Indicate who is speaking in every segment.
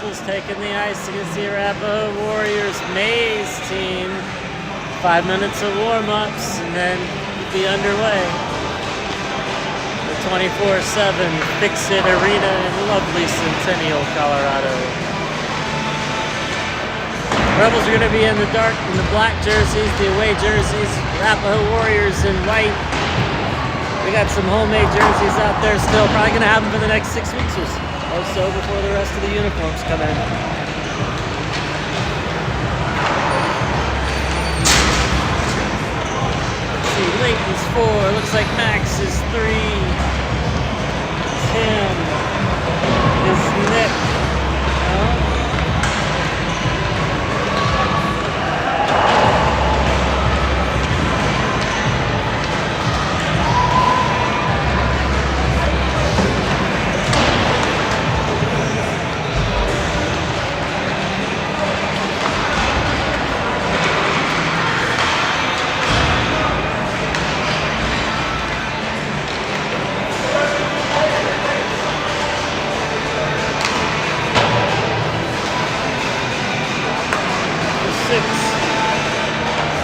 Speaker 1: Rebels taking the ice against the Arapahoe Warriors Maze team. 5 minutes of warm-ups and then we'll be underway. The 24/7 Fix-It Arena in lovely Centennial, Colorado. Rebels are going to be in the black jerseys, the away jerseys. Arapahoe Warriors in white. We got some homemade jerseys out there still. Probably going to have them for the next 6 weeks or so before the rest of the uniforms come in. Let's see, Leighton's 4. Looks like Max is 3. Tim is Nick.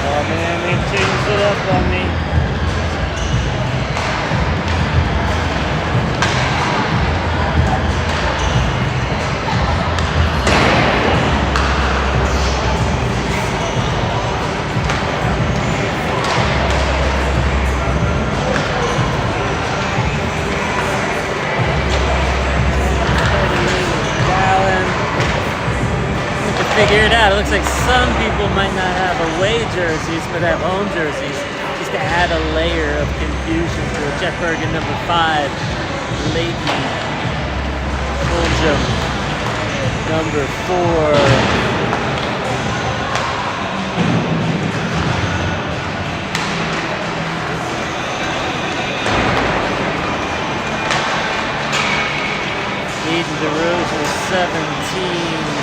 Speaker 1: Oh man, they changed it up on me. Figure it out. It looks like some people might not have away jerseys, but have home jerseys, just to add a layer of confusion to it. Jeff Bergen, number 5. Leighton Fulgham, number 4. Eden DeRosa, 17.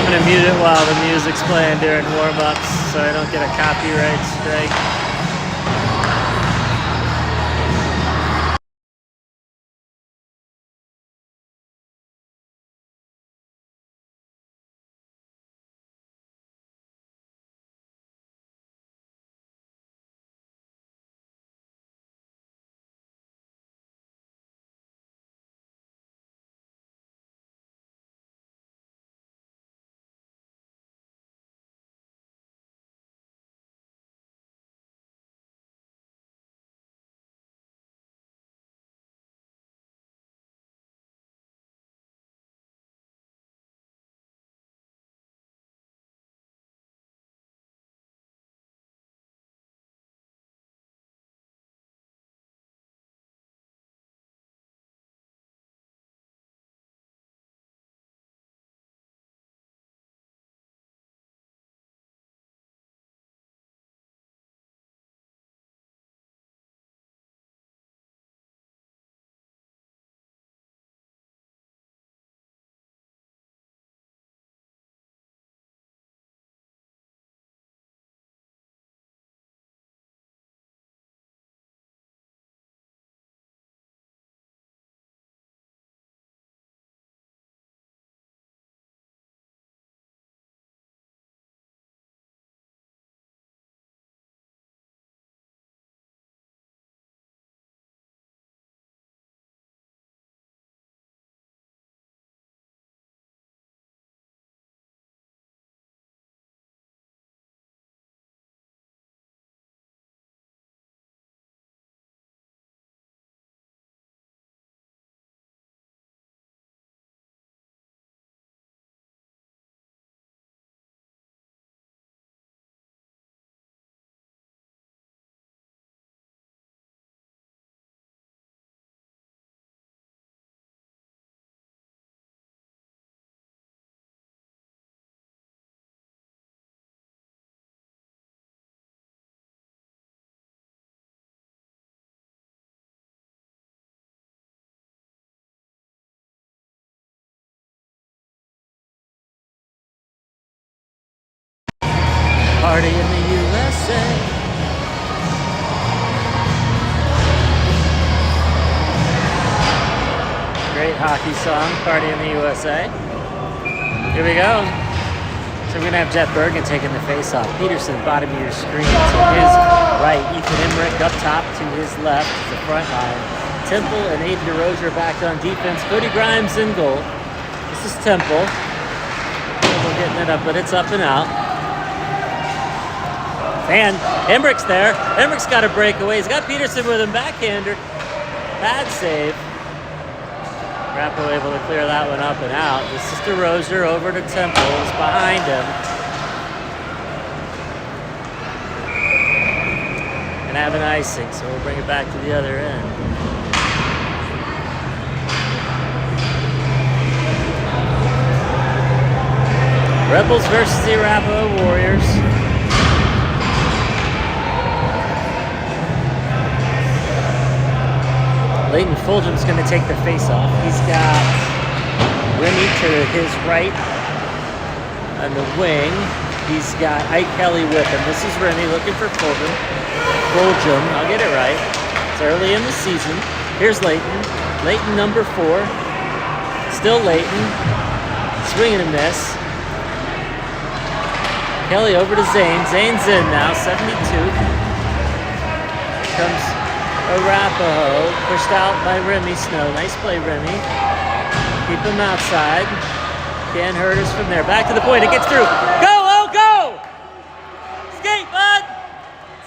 Speaker 1: I'm gonna mute it while the music's playing during warm-ups so I don't get a copyright strike. Party in the USA. Great hockey song, Party in the USA. Here we go. So we're gonna have Jet Bergen taking the face-off. Peterson, bottom of your screen to his right. Ethan Emmerich up top to his left, the front line. Temple and Aiden DeRozier back on defense. Cody Grimes in goal. This is Temple. Temple getting it up, but it's up and out. And Emmerich's there. Emmerich's got a breakaway. He's got Peterson with him, backhander. Bad save. Rappo able to clear that one up and out. This is DeRozier over to Temple. He's behind him. And have an icing, so we'll bring it back to the other end. Rebels versus the Arapahoe Warriors. Leighton Fulgham's going to take the face-off. He's got Remy to his right on the wing. He's got Ike Kelly with him. This is Remy looking for Fulgham. I'll get it right. It's early in the season. Here's Leighton. Leighton number 4. Still Leighton. Swing and a miss. Kelly over to Zane. Zane's in now, 72. Here comes Arapahoe, pushed out by Remy Snow. Nice play, Remy. Keep him outside. Can't hurt us from there. Back to the point. It gets through. Go! Oh, go! Skate, bud!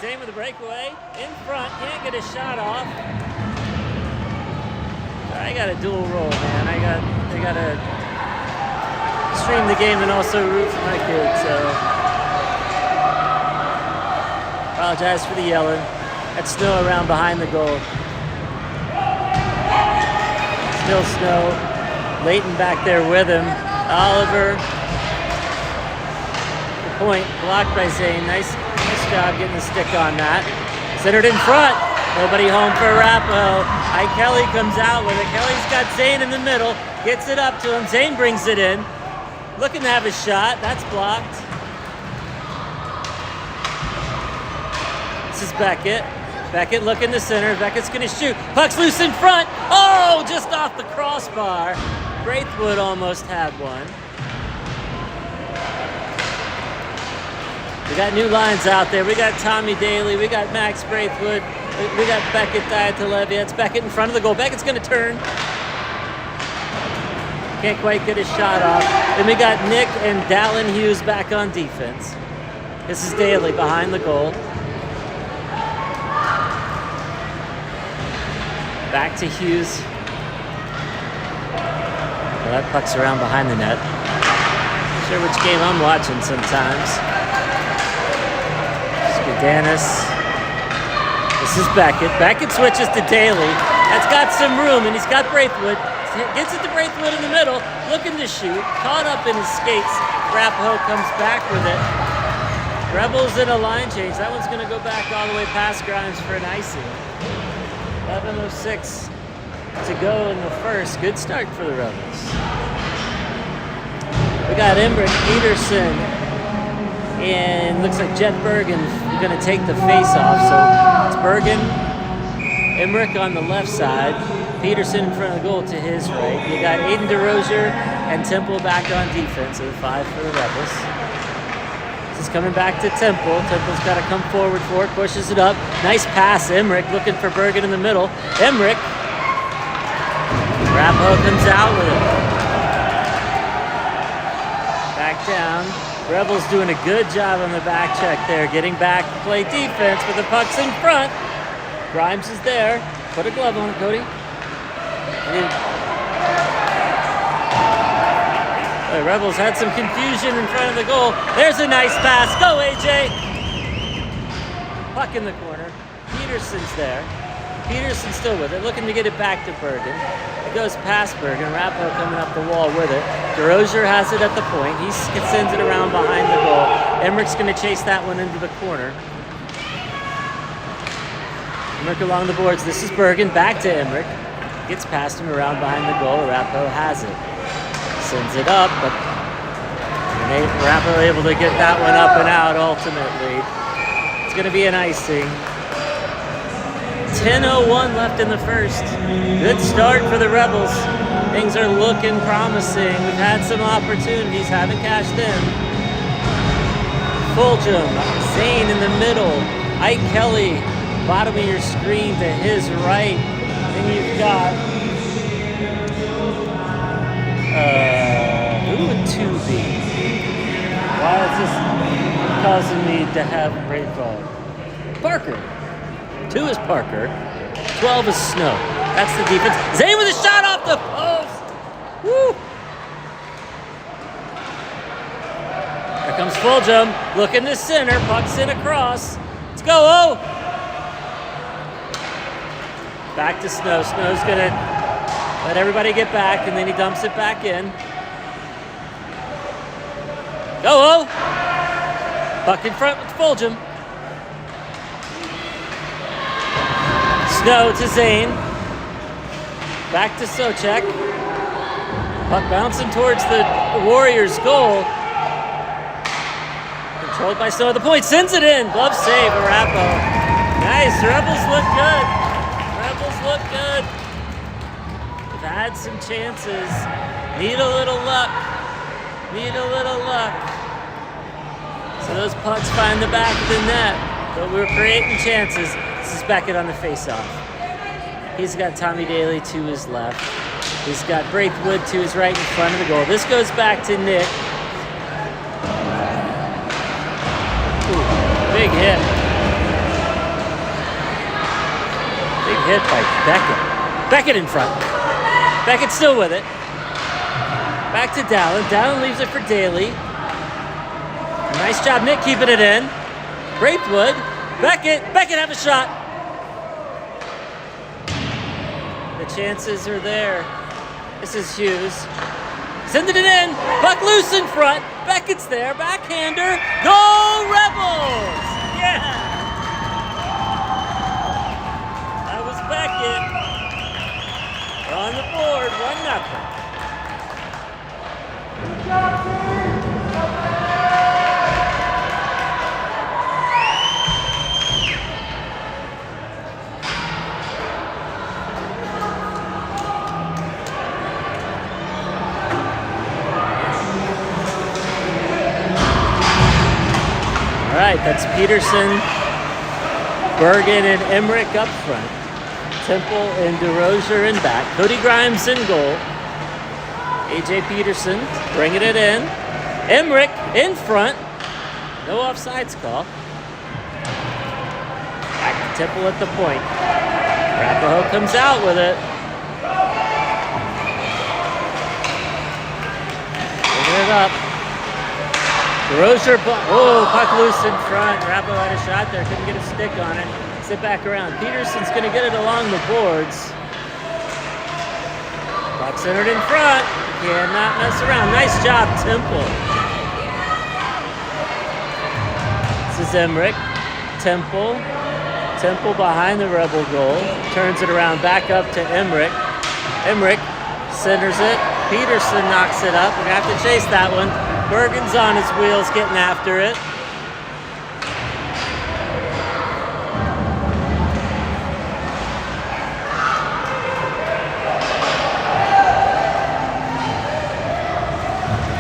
Speaker 1: Zane with a breakaway. In front. Can't get a shot off. I got a dual role, man. I got to stream the game and also root for my kids, so apologize for the yelling. That's Snow around behind the goal. Still Snow. Leighton back there with him. Oliver. The point blocked by Zane. Nice job getting the stick on that. Centered in front. Nobody home for Arapahoe. Ike Kelly comes out with it. Kelly's got Zane in the middle. Gets it up to him. Zane brings it in. Looking to have a shot. That's blocked. This is Beckett. Beckett looking to center. Beckett's going to shoot. Puck's loose in front. Oh, just off the crossbar. Braithwood almost had one. We got new lines out there. We got Tommy Daly. We got Max Braithwood. We got Beckett Diatelevia. It's Beckett in front of the goal. Beckett's going to turn. Can't quite get his shot off. Then we got Nick and Dallin Hughes back on defense. This is Daly behind the goal. Back to Hughes. Well, that puck's around behind the net. Not sure which game I'm watching sometimes. Skadanis. This is Beckett. Beckett switches to Daly. That's got some room, and he's got Braithwood. Gets it to Braithwood in the middle, looking to shoot. Caught up in his skates. Arapahoe comes back with it. Rebels in a line change. That one's going to go back all the way past Grimes for an icing. 11:06 to go in the first. Good start for the Rebels. We got Emmerich, Peterson, and looks like Jet Bergen going to take the face-off. So it's Bergen, Emmerich on the left side, Peterson in front of the goal to his right. You got Aiden DeRozier and Temple back on defense, so 5 for the Rebels. This is coming back to Temple. Temple's got to come forward for it, pushes it up. Nice pass, Emmerich looking for Bergen in the middle. Emmerich. Arapahoe comes out with it. Back down. Rebels doing a good job on the back check there, getting back to play defense with the pucks in front. Grimes is there. Put a glove on it, Cody. The Rebels had some confusion in front of the goal. There's a nice pass. Go, AJ! Puck in the corner. Peterson's there. Peterson's still with it, looking to get it back to Bergen. It goes past Bergen. Arapahoe coming up the wall with it. DeRozier has it at the point. He sends it around behind the goal. Emmerich's going to chase that one into the corner. Emmerich along the boards. This is Bergen. Back to Emmerich. Gets past him around behind the goal. Arapahoe has it. Sends it up, but Arapaho able to get that one up and out ultimately. It's going to be an icing. 10:01 left in the first. Good start for the Rebels. Things are looking promising. We've had some opportunities, haven't cashed in. Fulgham, Zane in the middle. Ike Kelly, bottom of your screen to his right. Then you've got who would 2 be? Why is this causing me to have brain fog? Parker. 2 is Parker. 12 is Snow. That's the defense. Zane with a shot off the post. Woo! Here comes Fulgham. Looking to center. Puck's in across. Let's go, oh! Back to Snow. Snow's going to let everybody get back, and then he dumps it back in. Go, oh! Puck in front with Fulgham. Snow to Zane. Back to Socek. Puck bouncing towards the Warriors' goal. Controlled by Snow at the point. Sends it in. Glove save, Arapaho. Nice. Rebels look good. Rebels look good. We've had some chances. Need a little luck. Need a little luck. So those pucks find the back of the net. But we're creating chances. This is Beckett on the faceoff. He's got Tommy Daly to his left. He's got Braithwaite to his right in front of the goal. This goes back to Nick. Ooh, big hit. Big hit by Beckett. Beckett in front. Beckett still with it. Back to Dallin. Dallin leaves it for Daly. Nice job, Nick, keeping it in. Braithwaite. Beckett have a shot. The chances are there. This is Hughes. Sending it in. Puck loose in front. Beckett's there. Backhander. Go Rebels! Yeah! That was Beckett. On the board, 1-0. All right, that's Peterson, Bergen, and Emmerich up front. Temple and DeRozier in back. Cody Grimes in goal. A.J. Peterson bringing it in. Emmerich in front. No offsides call. Back to Temple at the point. Arapaho comes out with it. Bringing it up. DeRozier, puck loose in front. Arapaho had a shot there, couldn't get a stick on it. Sit back around. Peterson's going to get it along the boards. Puck centered in front. Cannot mess around. Nice job, Temple. This is Emmerich. Temple behind the Rebel goal. Turns it around back up to Emmerich. Emmerich centers it. Peterson knocks it up. We're going to have to chase that one. Bergen's on his wheels, getting after it.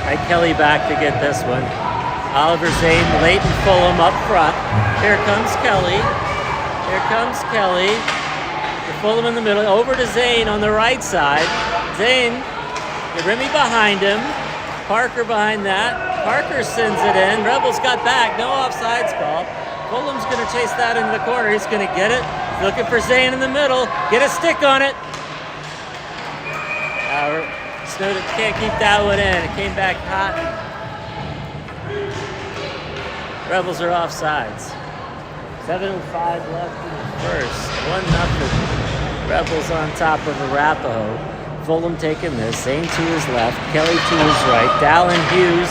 Speaker 1: Ike Kelly back to get this one. Oliver Zane, Leighton Fulham up front. Here comes Kelly. Here comes Kelly. Fulham in the middle. Over to Zane on the right side. Zane, Remy behind him. Parker behind that. Parker sends it in. Rebels got back. No offsides call. Fulham's going to chase that into the corner. He's going to get it. He's looking for Zane in the middle. Get a stick on it. Snow can't keep that one in. It came back hot. Rebels are offsides. 7:05 left in the first. 1-0. Rebels on top of Arapaho. Fulham taking this. Zane to his left. Kelly to his right. Dallin Hughes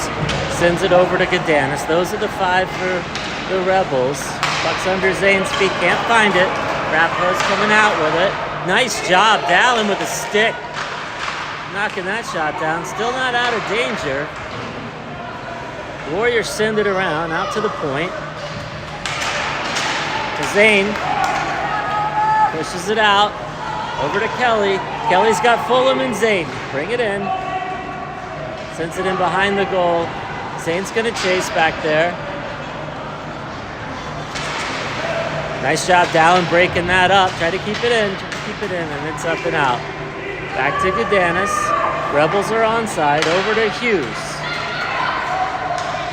Speaker 1: sends it over to Gadanis. Those are the 5 for the Rebels. Puck's under Zane's feet. Can't find it. Arapaho's coming out with it. Nice job. Dallin with a stick. Knocking that shot down. Still not out of danger. Warriors send it around, out to the point. To Zane. Pushes it out. Over to Kelly. Kelly's got Fulham and Zane. Bring it in. Sends it in behind the goal. Zane's going to chase back there. Nice job, Dallin, breaking that up. Try to keep it in. And it's up and out. Back to Gudanis. Rebels are onside. Over to Hughes.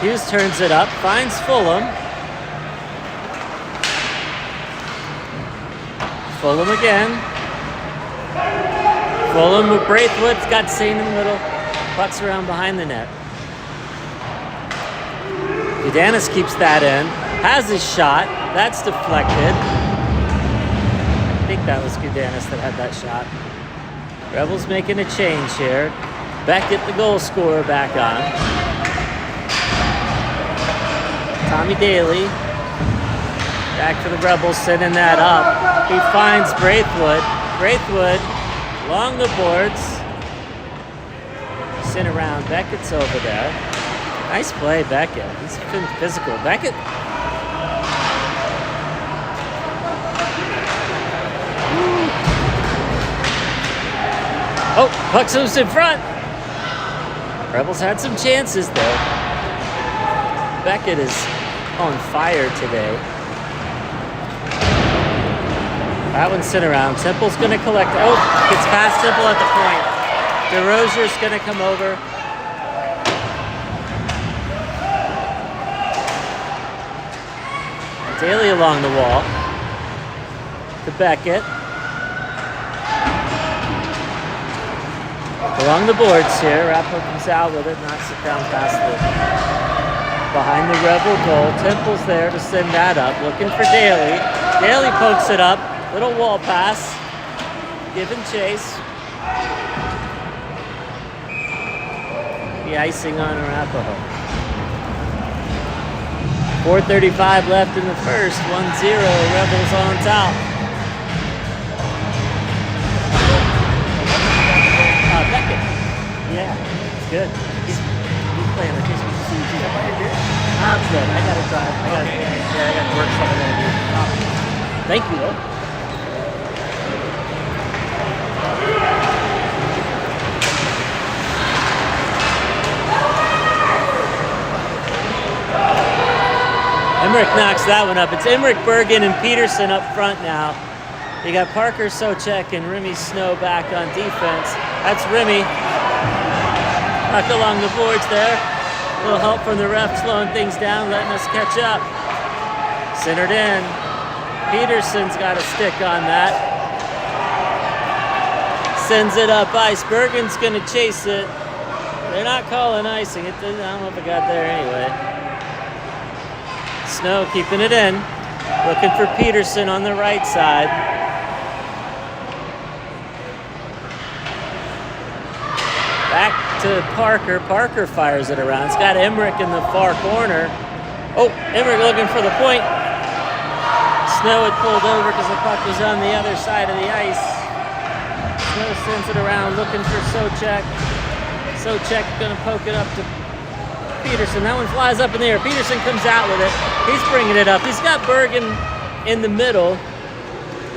Speaker 1: Hughes turns it up. Finds Fulham. Fulham again. Fulham with Braithwaite's got Zane in the middle. Pucks around behind the net. Gudanis keeps that in. Has his shot. That's deflected. I think that was Gudanis that had that shot. Rebels making a change here. Beckett, the goal scorer, back on. Tommy Daly. Back for the Rebels, sending that up. He finds Braithwaite. Braithwaite along the boards. Sent around. Beckett's over there. Nice play, Beckett. He's been physical. Beckett. Oh, puck's loose in front. Rebels had some chances though. Beckett is on fire today. That one's sent around. Temple's going to collect. Oh, gets past Temple at the point. DeRozier's going to come over. Daly along the wall. To Beckett. Along the boards here. Rappo comes out with it. Knocks it down past the behind the Rebel goal. Temple's there to send that up. Looking for Daly. Daly pokes it up. Little wall pass. Give and chase. The icing on Arapahoe. 4:35 left in the first. 1-0. Rebels on top. Beckett. Yeah, it's good. He's playing like this. I'm good. I gotta drive. I gotta work something I do. Thank you, though. Emmerich knocks that one up. It's Emmerich, Bergen, and Peterson up front now. You got Parker, Socek, and Remy Snow back on defense. That's Remy. Puck along the boards there. A little help from the ref slowing things down, letting us catch up. Centered in. Peterson's got a stick on that. Sends it up ice. Bergen's going to chase it. They're not calling icing. I don't know if it got there anyway. Snow keeping it in. Looking for Peterson on the right side. Back to Parker. Parker fires it around. It's got Emmerich in the far corner. Oh, Emmerich looking for the point. Snow had pulled over because the puck was on the other side of the ice. Snow sends it around looking for Socek. Socek going to poke it up to Peterson. That one flies up in the air. Peterson comes out with it. He's bringing it up. He's got Bergen in the middle.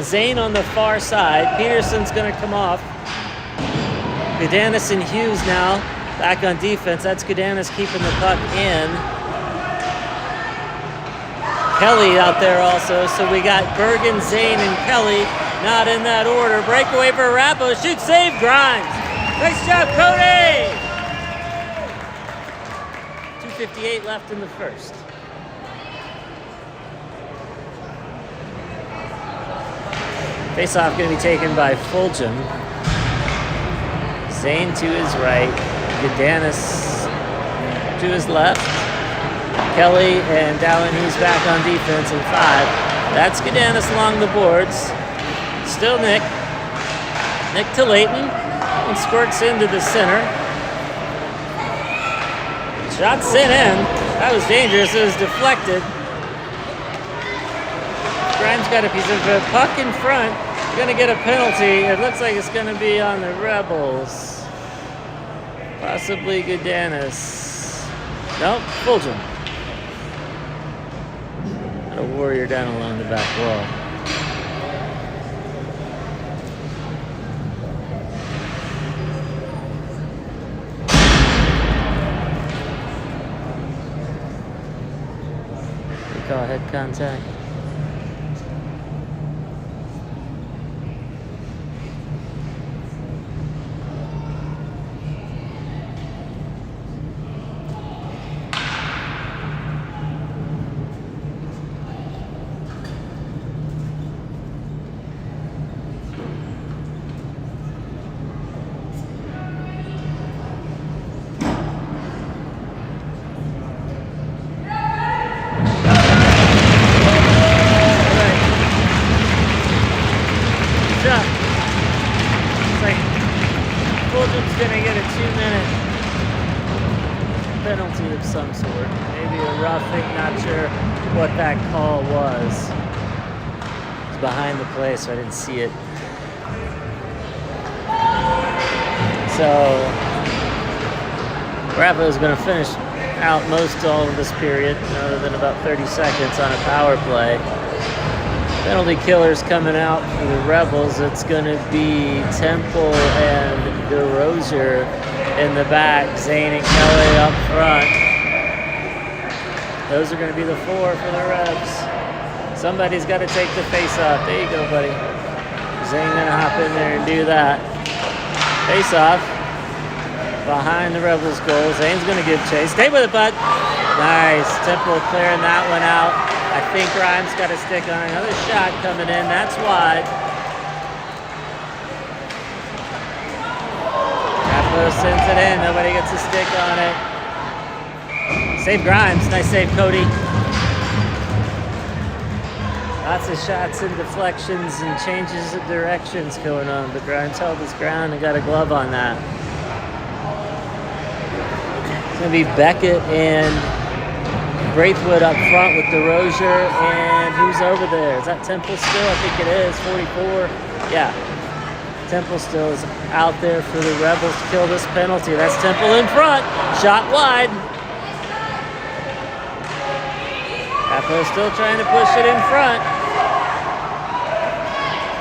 Speaker 1: Zane on the far side. Peterson's going to come off. Gudanis and Hughes now back on defense. That's Gudanis keeping the puck in. Kelly out there also. So we got Bergen, Zane, and Kelly. Not in that order. Breakaway for Rappo. Shoot, save, Grimes. Nice job, Cody! 2:58 left in the first. Face-off going to be taken by Fulgham. Zane to his right. Gudanis to his left. Kelly and Dallin Hughes back on defense in 5. That's Gudanis along the boards. Still Nick. Nick to Leighton. And squirts into the center. Shot sent in. That was dangerous. It was deflected. Grimes got a piece of a puck in front. Going to get a penalty. It looks like it's going to be on the Rebels. Possibly Gudanis. Nope, Fulgham. Got a Warrior down along the back wall. We call head contact. Fulgham's gonna get a 2-minute penalty of some sort. Maybe a roughing, not sure what that call was. It's behind the play, so I didn't see it. So, Rafa is gonna finish out most all of this period, other than about 30 seconds on a power play. Penalty killers coming out for the Rebels. It's going to be Temple and DeRozier in the back. Zane and Kelly up front. Those are going to be the 4 for the Rebs. Somebody's got to take the face off. There you go, buddy. Zane going to hop in there and do that. Face off. Behind the Rebels goal. Zane's going to give chase. Stay with it, bud. Nice. Temple clearing that one out. I think Rhymes got a stick on another shot coming in. That's wide. Capo sends it in. Nobody gets a stick on it. Save Grimes. Nice save, Cody. Lots of shots and deflections and changes of directions going on, but Grimes held his ground and got a glove on that. It's going to be Beckett and Braithwaite up front with DeRozier, and who's over there? Is that Temple still? I think it is, 44. Yeah, Temple still is out there for the Rebels to kill this penalty. That's Temple in front, shot wide. Capo still trying to push it in front.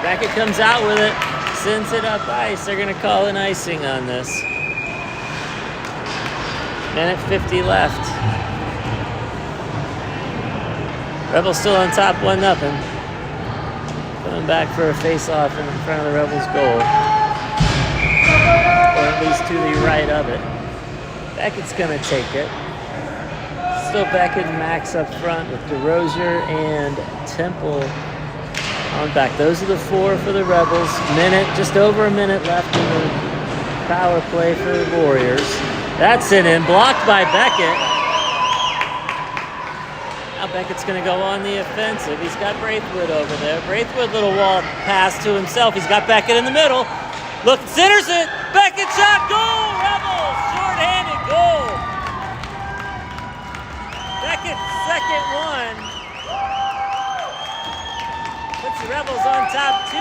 Speaker 1: Beckett comes out with it, sends it up ice. They're going to call an icing on this. Minute 50 left. Rebels still on top, 1-0. Coming back for a face-off in front of the Rebels' goal. Or at least to the right of it. Beckett's going to take it. Still Beckett and Max up front with DeRozier and Temple on back. Those are the 4 for the Rebels. Just over a minute left in the power play for the Warriors. That's it in, blocked by Beckett. Now Beckett's going to go on the offensive. He's got Braithwaite over there. Braithwaite, little wall pass to himself. He's got Beckett in the middle. Look, centers it. Beckett shot, goal! Rebels, short-handed goal. Beckett's second one. Puts the Rebels on top 2-0.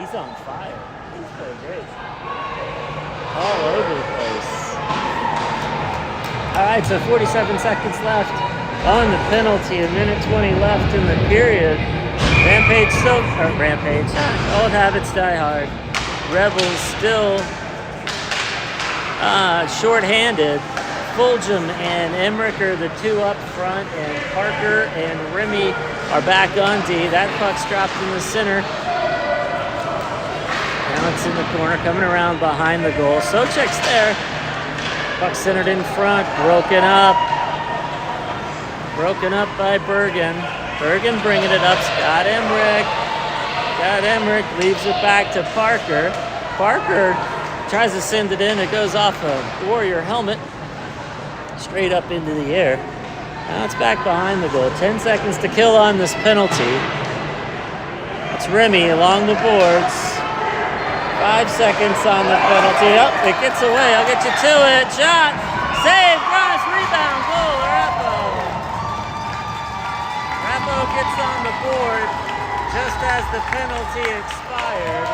Speaker 1: He's on fire. He's playing great. All over the place. All right, so 47 seconds left on the penalty. A minute 20 left in the period. Rampage. Old habits die hard. Rebels still short-handed. Fulgham and Emmerich are the 2 up front, and Parker and Remy are back on D. That puck's dropped in the center. Now it's in the corner, coming around behind the goal. Socek's there. Puck centered in front, broken up. Broken up by Bergen. Bergen bringing it up. Scott Emmerich leaves it back to Parker. Parker tries to send it in. It goes off a Warrior helmet. Straight up into the air. Now it's back behind the goal. 10 seconds to kill on this penalty. It's Remy along the boards. 5 seconds on the penalty. Oh, it gets away. I'll get you to it. Shot. Save. Cross. Rebound. Goal. Rappo gets on the board just as the penalty expired.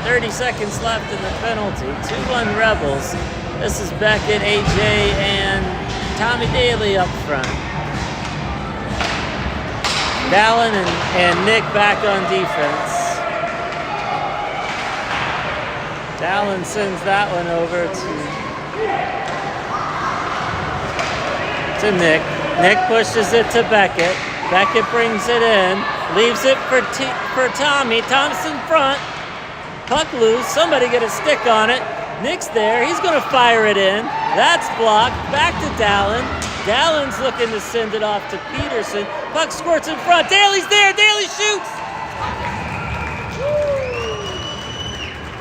Speaker 1: 30 seconds left in the penalty. 2-1 Rebels. This is Beckett, AJ, and Tommy Daly up front. Dallin and Nick back on defense. Dallin sends that one over to Nick. Nick pushes it to Beckett. Beckett brings it in, leaves it for Tommy. Thompson front. Puck loose. Somebody get a stick on it. Nick's there. He's going to fire it in. That's blocked. Back to Dallin. Dallin's looking to send it off to Peterson. Puck squirts in front. Daly's there. Daly shoots.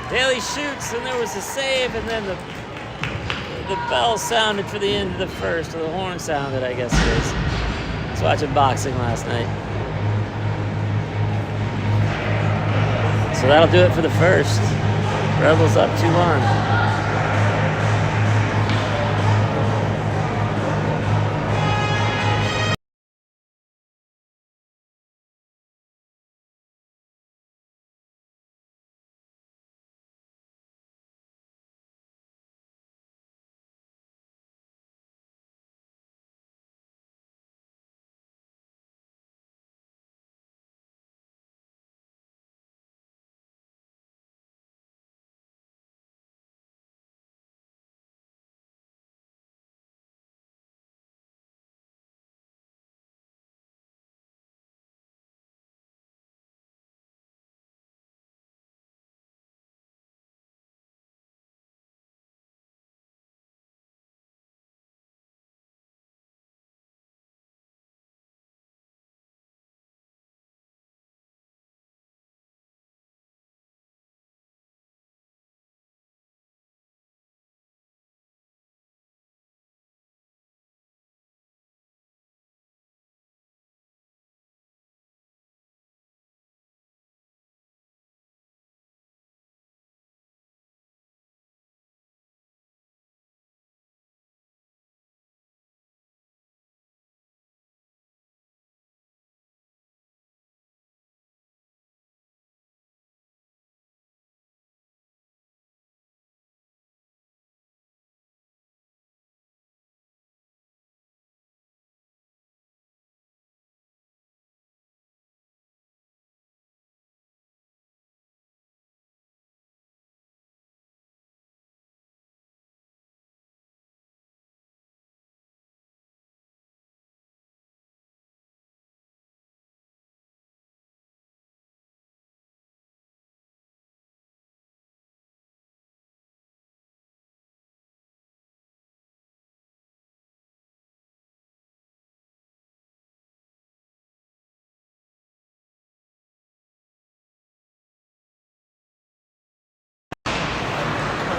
Speaker 1: Daly shoots, and there was a save, and then the bell sounded for the end of the first, or the horn sounded, I guess it is. I was watching boxing last night. So that'll do it for the first. Rebels up 2-1.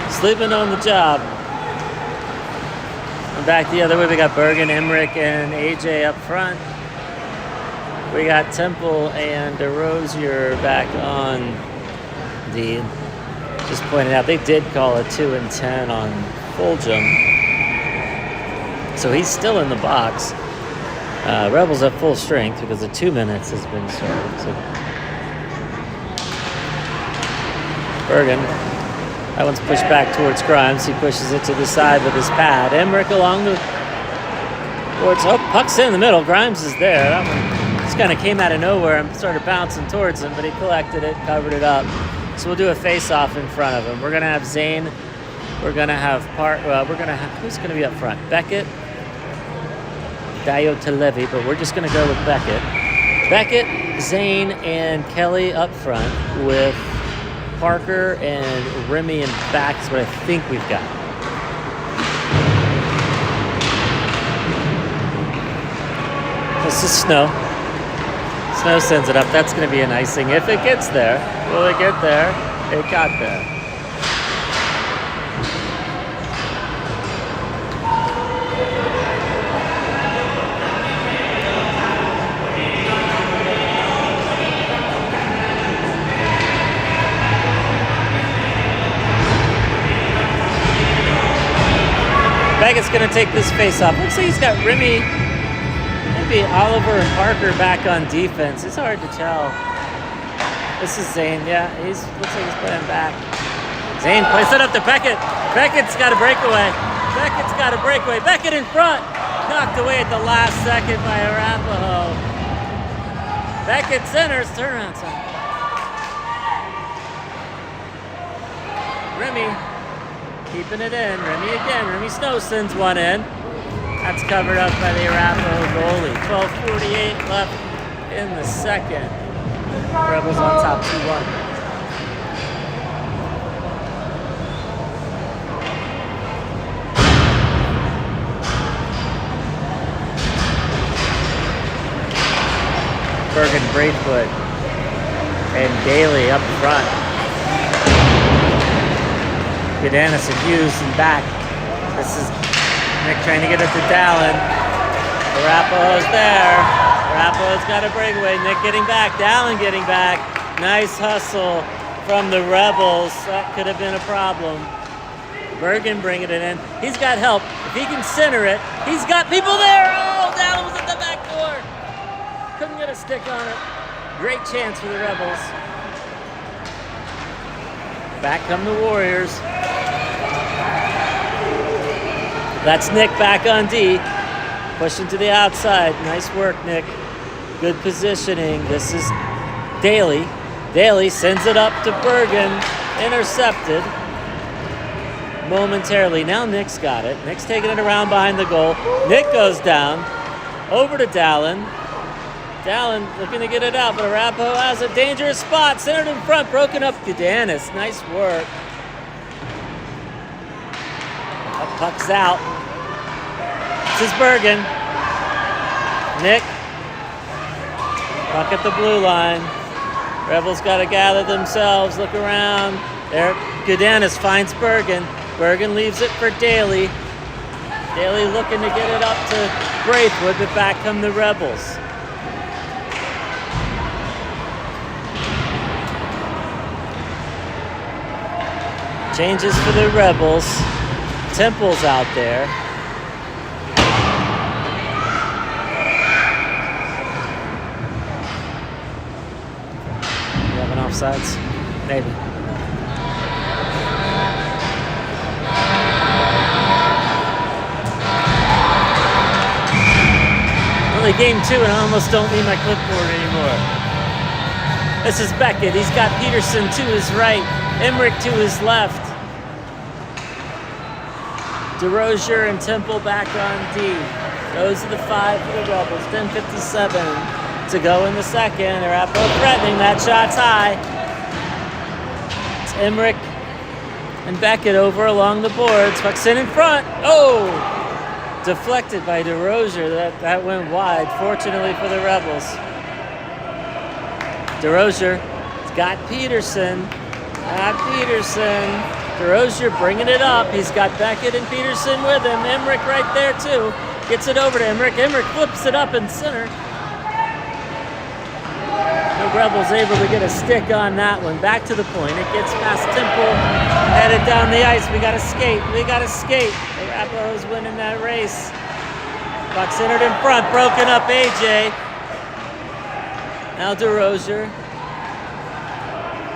Speaker 1: Sleeping on the job. And back the other way, we got Bergen, Emmerich, and AJ up front. We got Temple and DeRosier back on the. Just pointed out, they did call a 2 and 10 on Fulgham. So he's still in the box. Rebels at full strength because the 2 minutes has been served. So Bergen. That one's pushed back towards Grimes. He pushes it to the side with his pad. Emmerich along the towards. Oh, puck's in the middle. Grimes is there. That one just kind of came out of nowhere and started bouncing towards him, but he collected it, covered it up. So we'll do a face-off in front of him. We're gonna have Zane. We're gonna have who's gonna be up front? Beckett, Dio Televi, but we're just gonna go with Beckett. Beckett, Zane, and Kelly up front with Parker and Remy in back is what I think we've got. This is snow. Snow sends it up. That's going to be an icing if it gets there. Will it get there? It got there. Beckett's going to take this face off. Looks like he's got Remy, maybe Oliver and Parker back on defense. It's hard to tell. This is Zane. Yeah, looks like he's playing back. Zane plays it up to Beckett. Beckett's got a breakaway. Beckett in front. Knocked away at the last second by Arapahoe. Beckett centers. Turnaround time. Remy keeping it in. Remy again. Remy Snow sends one in. That's covered up by the Arapahoe goalie. 12:48 left in the second. Rebels on top 2-1. Bergen, Braithwaite, and Daly up front. Godanis and Hughes in back. This is Nick trying to get it to Dallin. Arapahoe's there. Arapahoe's got a breakaway. Nick getting back. Dallin getting back. Nice hustle from the Rebels. That could have been a problem. Bergen bringing it in. He's got help. If he can center it, he's got people there. Oh, Dallin was at the back door. Couldn't get a stick on it. Great chance for the Rebels. Back come the Warriors. That's Nick back on D. Pushing to the outside. Nice work, Nick. Good positioning. This is Daly. Daly sends it up to Bergen. Intercepted. Momentarily. Now Nick's got it. Nick's taking it around behind the goal. Nick goes down. Over to Dallin. Dallin looking to get it out, but Arapahoe has a dangerous spot. Centered in front. Broken up Godanis. Nice work. That puck's out. This is Bergen. Nick. Puck at the blue line. Rebels got to gather themselves. Look around. There, Godanis finds Bergen. Bergen leaves it for Daly. Daly looking to get it up to Braithwaite, but back come the Rebels. Changes for the Rebels. Temple's out there. You have an offsides? Maybe. Only game 2 and I almost don't need my clipboard anymore. This is Beckett. He's got Peterson to his right. Emmerich to his left. DeRozier and Temple back on D. Those are the 5 for the Rebels. 10:57 to go in the second. Arapahoe threatening. That shot's high. It's Emmerich and Beckett over along the boards. Puck's in front. Oh! Deflected by DeRozier. That went wide, fortunately for the Rebels. DeRozier's got Peterson. DeRozier bringing it up. He's got Beckett and Peterson with him. Emmerich right there too. Gets it over to Emmerich. Emmerich flips it up in center. The Rebels able to get a stick on that one. Back to the point. It gets past Temple. Headed down the ice. We got to skate. Arapahoe's winning that race. Puck centered in front. Broken up AJ. Now DeRozier.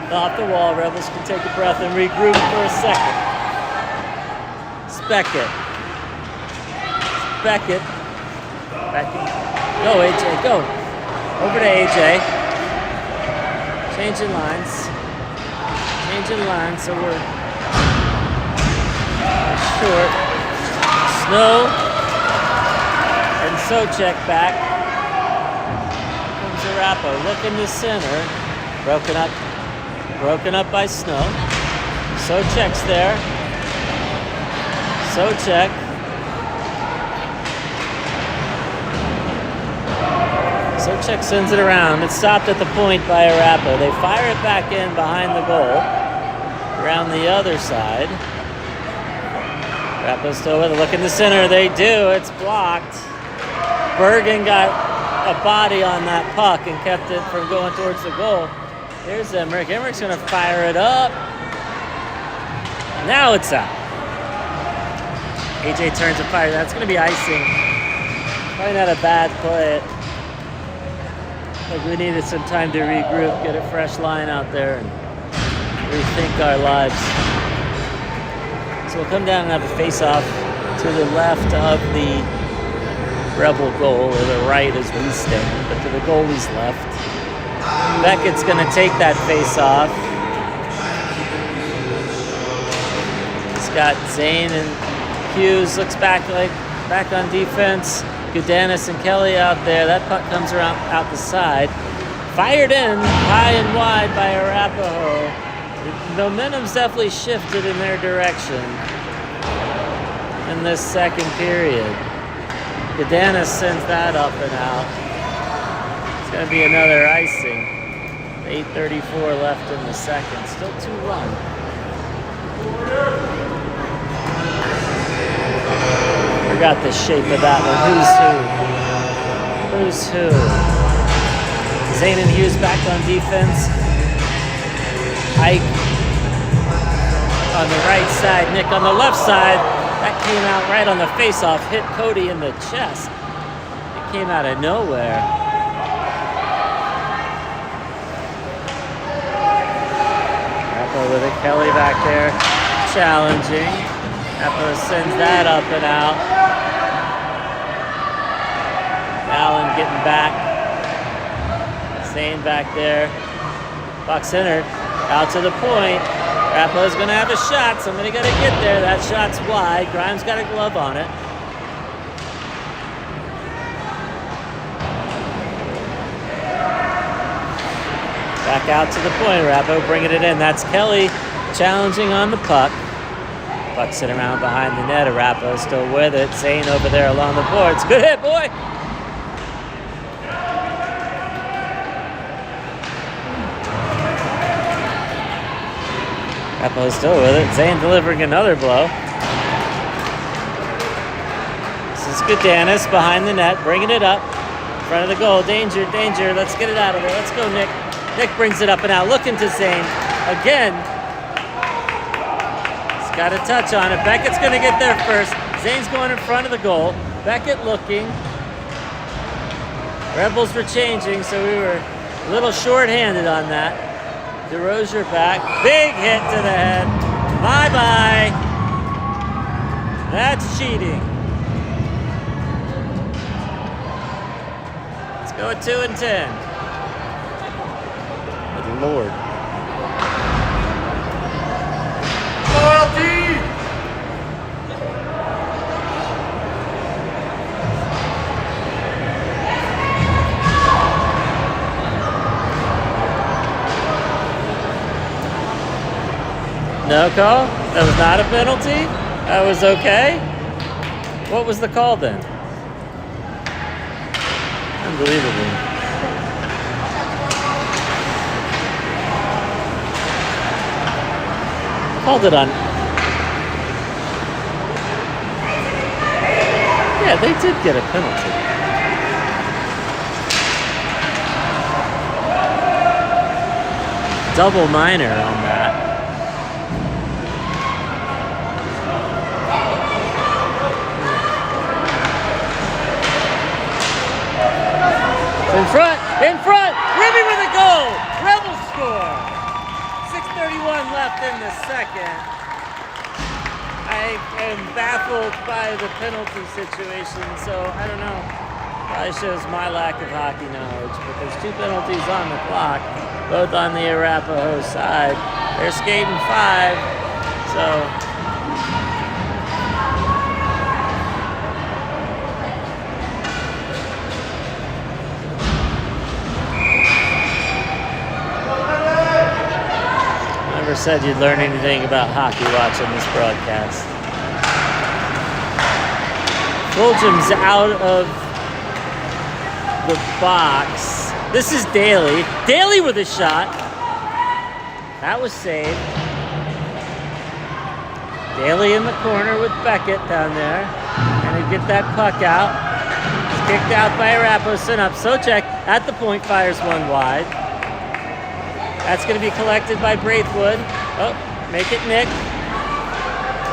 Speaker 1: Off the wall, Rebels can take a breath and regroup for a second. Beckett. Go, AJ, go. Over to AJ. Changing lines, so we're short. Snow and Socek back. Comes Arapahoe, looking to center. Broken up by Snow. Socek's there. Socek. Socek sends it around. It's stopped at the point by Arapahoe. They fire it back in behind the goal. Around the other side. Arapahoe's still with it. Look in the center. They do. It's blocked. Bergen got a body on that puck and kept it from going towards the goal. Here's Emmerich. Emmerich's going to fire it up. Now it's out. AJ turns and fires. That's going to be icing. Probably not a bad play. Like we needed some time to regroup, get a fresh line out there, and rethink our lives. So we'll come down and have a face-off to the left of the Rebel goal, or the right as we stand, but to the goalie's left. Beckett's going to take that face-off. He's got Zane and Hughes, looks back on defense. Gudanis and Kelly out there. That puck comes around out the side. Fired in high and wide by Arapahoe. The momentum's definitely shifted in their direction in this second period. Gudanis sends that up and out. It's going to be another icing. 8:34 left in the second. Still 2-1. Forgot the shape of that one. Who's who? Zane and Hughes back on defense. Ike on the right side, Nick on the left side. That came out right on the face-off, hit Cody in the chest. It came out of nowhere. Apple with it, Kelly back there, challenging. Apple sends that up and out. Allen getting back. Zane back there. Puck centered, out to the point. Rapo's going to have a shot. Somebody got to get there. That shot's wide. Grimes got a glove on it. Back out to the point. Rapo bringing it in. That's Kelly challenging on the puck. Puck sitting around behind the net. Rapo still with it. Zane over there along the boards. Good hit, boy. Rapo still with it. Zane delivering another blow. This is Gudanis behind the net, bringing it up. In front of the goal. Danger, danger. Let's get it out of there. Let's go, Nick. Nick brings it up and out. Looking to Zane. Again. He's got a touch on it. Beckett's going to get there first. Zane's going in front of the goal. Beckett looking. Rebels were changing, so we were a little short-handed on that. DeRozier back. Big hit to the head. Bye-bye. That's cheating. Let's go at 2-10. Good Lord. No call? That was not a penalty? That was okay? What was the call then? Unbelievable. Called it on. Yeah, they did get a penalty. Double minor on that. In front, Ribby with a goal. Rebels score. 6:31 left in the second. I am baffled by the penalty situation, so I don't know. Probably shows my lack of hockey knowledge, but there's 2 penalties on the clock, both on the Arapahoe side. They're skating 5, so. Never said you'd learn anything about hockey watching this broadcast. Fulgham's out of the box. This is Daly. Daly with a shot. That was saved. Daly in the corner with Beckett down there. Gonna get that puck out. It's kicked out by Arapahoe. Sent up. Socek at the point fires one wide. That's going to be collected by Braithwood. Oh, make it Nick.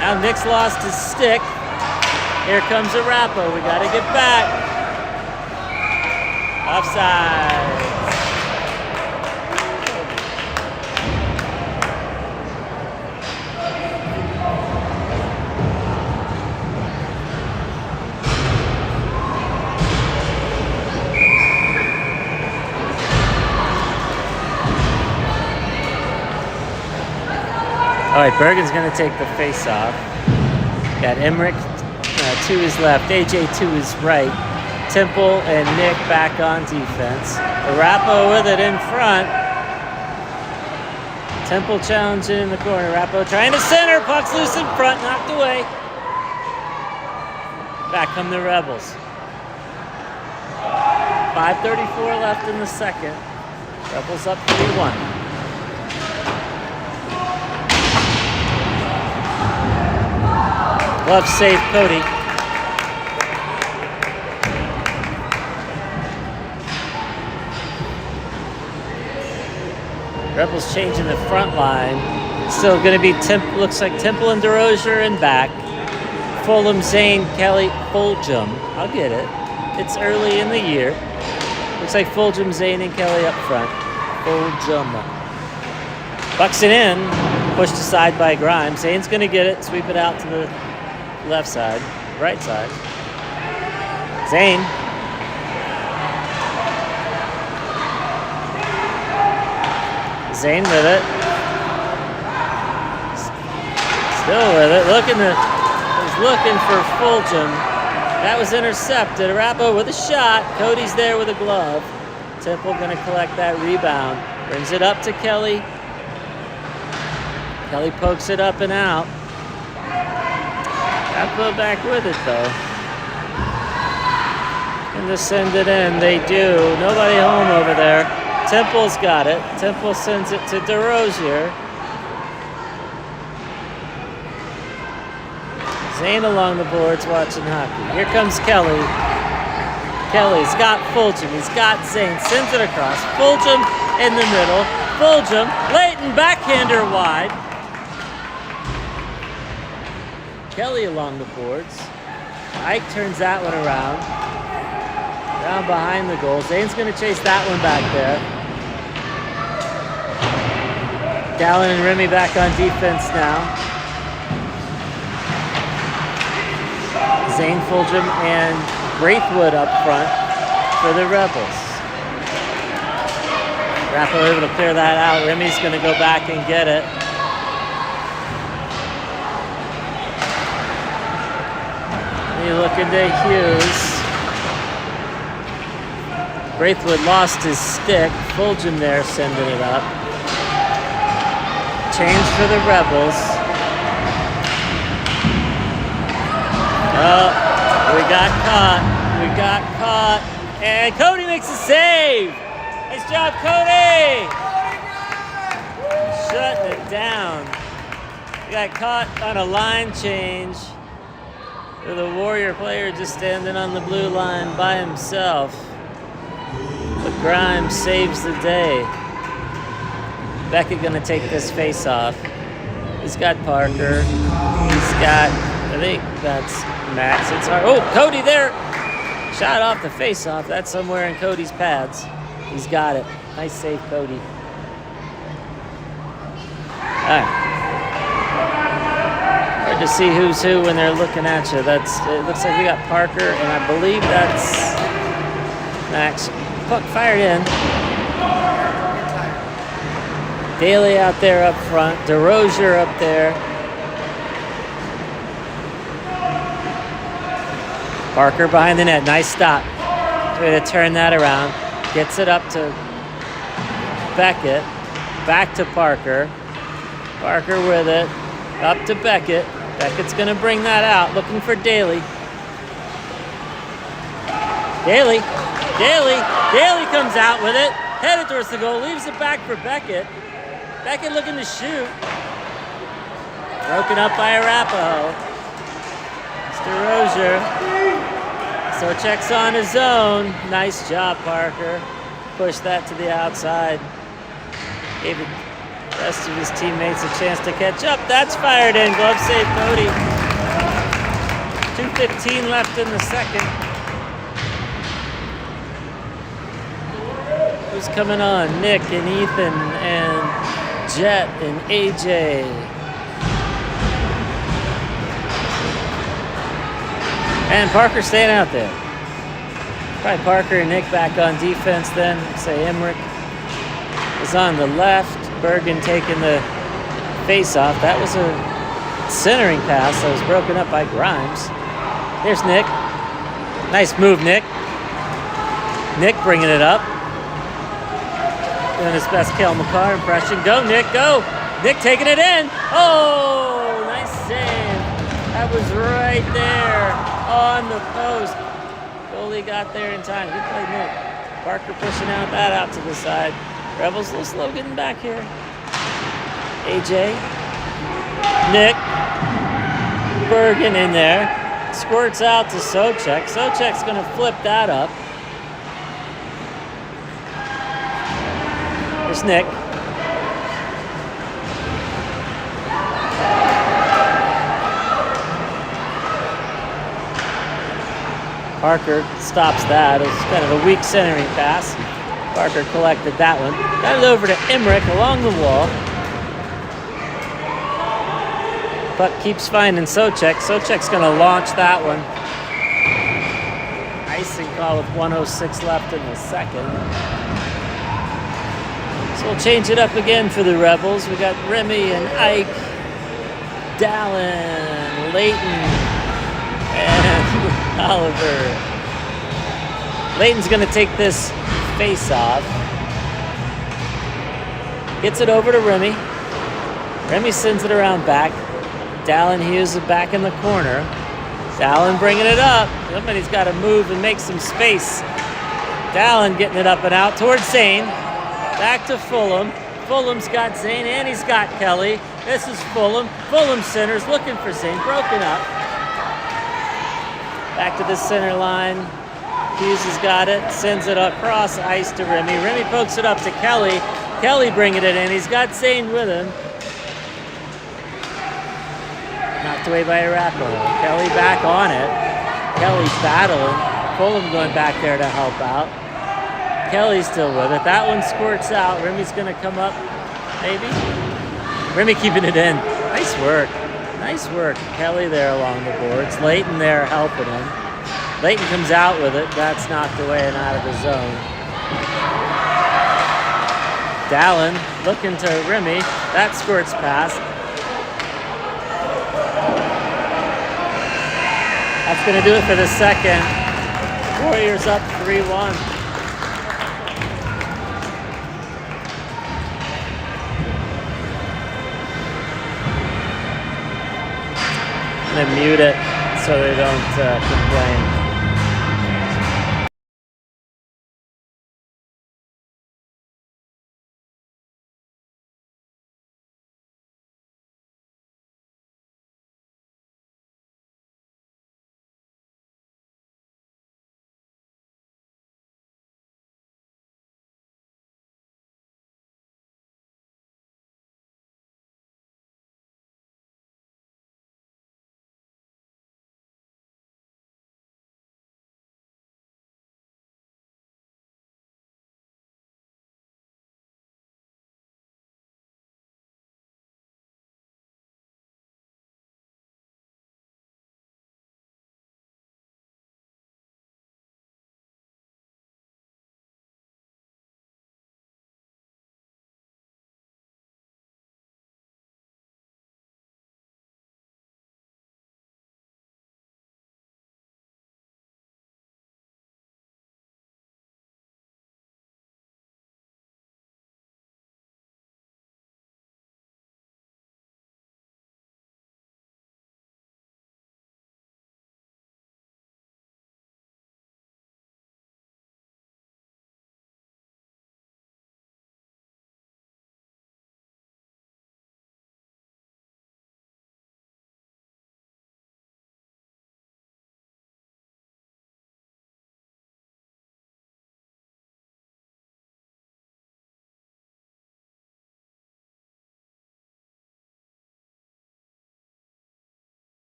Speaker 1: Now Nick's lost his stick. Here comes Arapahoe. We got to get back. Offside. All right, Bergen's going to take the face-off. Got Emmerich to his left, AJ to his right. Temple and Nick back on defense. Arapo with it in front. Temple challenging in the corner. Arapo trying to center. Puck's loose in front, knocked away. Back come the Rebels. 5:34 left in the second. Rebels up 3-1. Glove save, Cody. Rebels changing the front line. Still going to be looks like Temple and DeRozier in back. Fulham, Zane, Kelly, Fulgham. I'll get it. It's early in the year. Looks like Fulgham, Zane, and Kelly up front. Fulgham. Bucks it in. Pushed aside by Grimes. Zane's going to get it. Sweep it out to the left side. Right side. Zane. Zane with it. Still with it. Looking for Fulgham. That was intercepted. Arapo with a shot. Cody's there with a glove. Temple going to collect that rebound. Brings it up to Kelly. Kelly pokes it up and out. Arapo back with it though. And to send it in. They do. Nobody home over there. Temple's got it. Temple sends it to DeRozier. Zane along the boards watching hockey. Here comes Kelly. Kelly's got Fulgham. He's got Zane. Sends it across. Fulgham in the middle. Fulgham. Leighton backhander wide. Kelly along the boards. Ike turns that one around. Down behind the goal. Zane's going to chase that one back there. Gallen and Remy back on defense now. Zane, Fulgham, and Braithwaite up front for the Rebels. Raffo able to clear that out. Remy's going to go back and get it. You look into Hughes. Braithwaite lost his stick. Fulgham there sending it up. Change for the Rebels. Oh, we got caught. And Cody makes a save. Nice job, Cody. Shutting it down. We got caught on a line change. With a Warrior player just standing on the blue line by himself. But Grimes saves the day. Beckett gonna take this face off. He's got Parker. He's got, I think that's Max. It's hard. Oh, Cody there. Shot off the face off. That's somewhere in Cody's pads. He's got it. Nice save, Cody. All right. Hard to see who's who when they're looking at you. It looks like we got Parker, and I believe that's Max. Puck fired in. Daly out there up front. DeRozier up there. Parker behind the net. Nice stop. Way to turn that around. Gets it up to Beckett. Back to Parker. Parker with it. Up to Beckett. Beckett's going to bring that out. Looking for Daly. Daly comes out with it. Headed towards the goal. Leaves it back for Beckett. Beckett looking to shoot. Broken up by Arapaho. Mr. Rozier. So checks on his own. Nice job, Parker. Pushed that to the outside. Gave the rest of his teammates a chance to catch up. That's fired in. Glove save, Cody. 2:15 left in the second. Who's coming on? Nick and Ethan and Jet and AJ. And Parker staying out there. Probably Parker and Nick back on defense then. Say Emmerich is on the left. Bergen taking the face-off. That was a centering pass that was broken up by Grimes. Here's Nick. Nice move, Nick. Nick bringing it up. Doing his best Cale Makar impression. Go, Nick, go. Nick taking it in. Oh, nice save. That was right there on the post. Goalie got there in time. Good play, Nick. Parker pushing that out to the side. Rebels a little slow getting back here. AJ. Nick. Bergen in there. Squirts out to Socek. Socek's going to flip that up. There's Nick. Parker stops that. It was kind of a weak centering pass. Parker collected that one. Got it over to Emmerich along the wall. Puck keeps finding Socek. Socek's going to launch that one. Icing call with 1:06 left in the second. So we'll change it up again for the Rebels. We got Remy and Ike, Dallin, Layton, and Oliver. Layton's going to take this face-off. Gets it over to Remy. Remy sends it around back. Dallin Hughes is back in the corner. Dallin bringing it up. Somebody's got to move and make some space. Dallin getting it up and out towards Zane. Back to Fulham. Fulham's got Zane and he's got Kelly. This is Fulham. Fulham centers looking for Zane. Broken up. Back to the center line. Hughes has got it. Sends it across ice to Remy. Remy pokes it up to Kelly. Kelly bringing it in. He's got Zane with him. Knocked away by Arapaho. Kelly back on it. Kelly's battling. Fulham going back there to help out. Kelly's still with it. That one squirts out. Remy's going to come up, maybe. Remy keeping it in. Nice work. Nice work. Kelly there along the boards. Layton there helping him. Layton comes out with it. That's knocked away and out of the zone. Dallin looking to Remy. That squirts past. That's going to do it for the second. Warriors up 3-1. I'm going to mute it so they don't complain.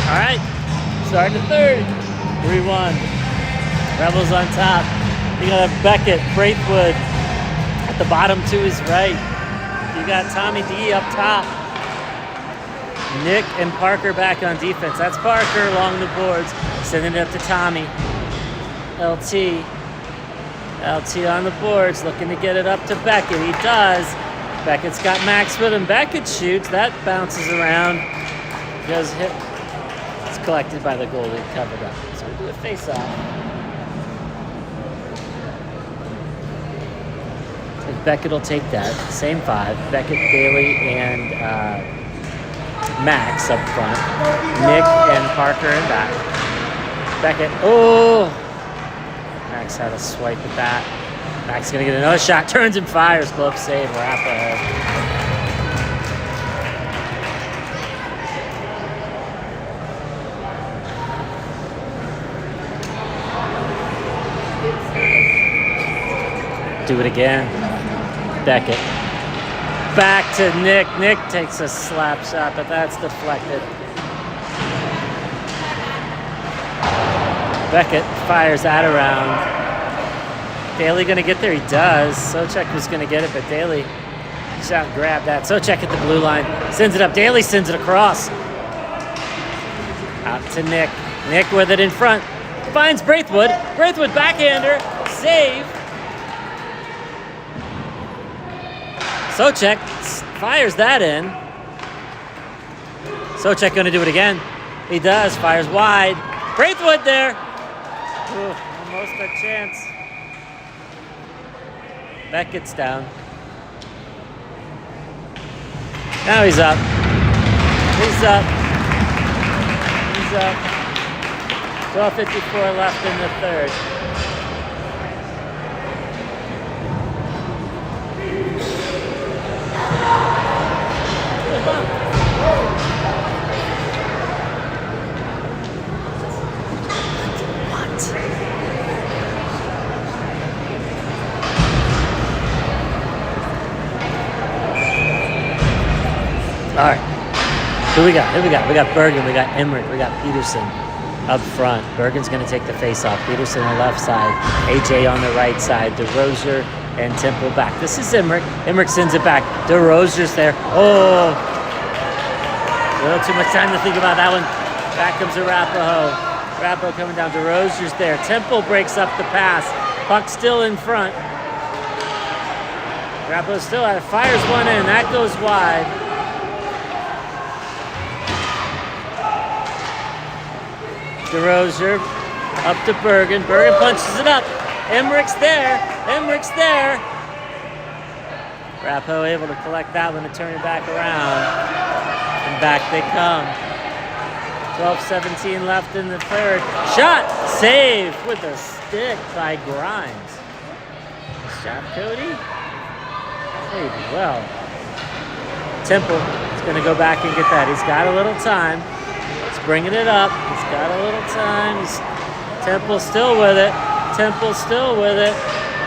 Speaker 1: All right, starting the third. 3-1. Rebels on top. You got Beckett, Braithwood at the bottom to his right. You got Tommy D up top. Nick and Parker back on defense. That's Parker along the boards, sending it up to Tommy. LT. LT on the boards, looking to get it up to Beckett. He does. Beckett's got Max with him. Beckett shoots. That bounces around. Goes hit. It's collected by the goalie, covered up. So we do a face-off. Beckett will take that. Same 5. Beckett, Daly, and Max up front. Nick and Parker in back. Beckett. Oh! Max had a swipe at that. Max is going to get another shot. Turns and fires. Glove save. Wrap ahead. Do it again. Beckett. Back to Nick. Nick takes a slap shot, but that's deflected. Beckett fires that around. Daly gonna get there? He does. Socek was gonna get it, but Daly shot and grabbed that. Socek at the blue line. Sends it up. Daly sends it across. Out to Nick. Nick with it in front. Finds Braithwaite. Braithwaite backhander. Save. Socek fires that in. Socek gonna do it again. He does. Fires wide. Braithwaite there. Ooh, almost a chance. Beckett's down. Now he's up. He's up. He's up. 12:54 left in the third. All right, who we got? We got Bergen, we got Emmerich, we got Peterson up front. Bergen's gonna take the face-off. Peterson on the left side, AJ on the right side, DeRozier and Temple back. This is Emmerich. Emmerich sends it back. DeRozier's there. Oh, a little too much time to think about that one. Back comes Arapaho. Arapaho coming down. DeRozier's there. Temple breaks up the pass. Puck still in front. Arapaho still fires one in. That goes wide. DeRozier up to Bergen. Bergen punches it up. Emmerich's there. Emmerich's there. Arapaho able to collect that one and turn it back around. And back they come. 12:17 left in the third. Shot! Save with a stick by Grimes. Shot, Cody. Played well. Temple is going to go back and get that. He's got a little time. He's bringing it up. He's got a little time. Temple still with it. Temple still with it.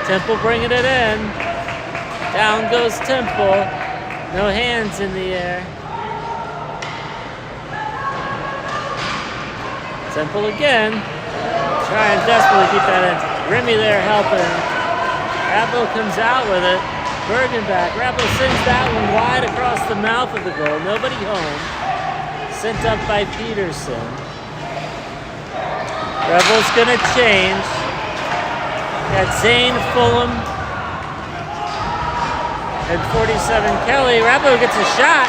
Speaker 1: Temple bringing it in. Down goes Temple. No hands in the air. Temple again. Trying desperately to keep that in. Remy there helping. Rappo comes out with it. Bergen back. Rappo sends that one wide across the mouth of the goal. Nobody home. Sent up by Peterson. Rebels gonna change. Got Zane, Fulham, and 47 Kelly. Rappo gets a shot.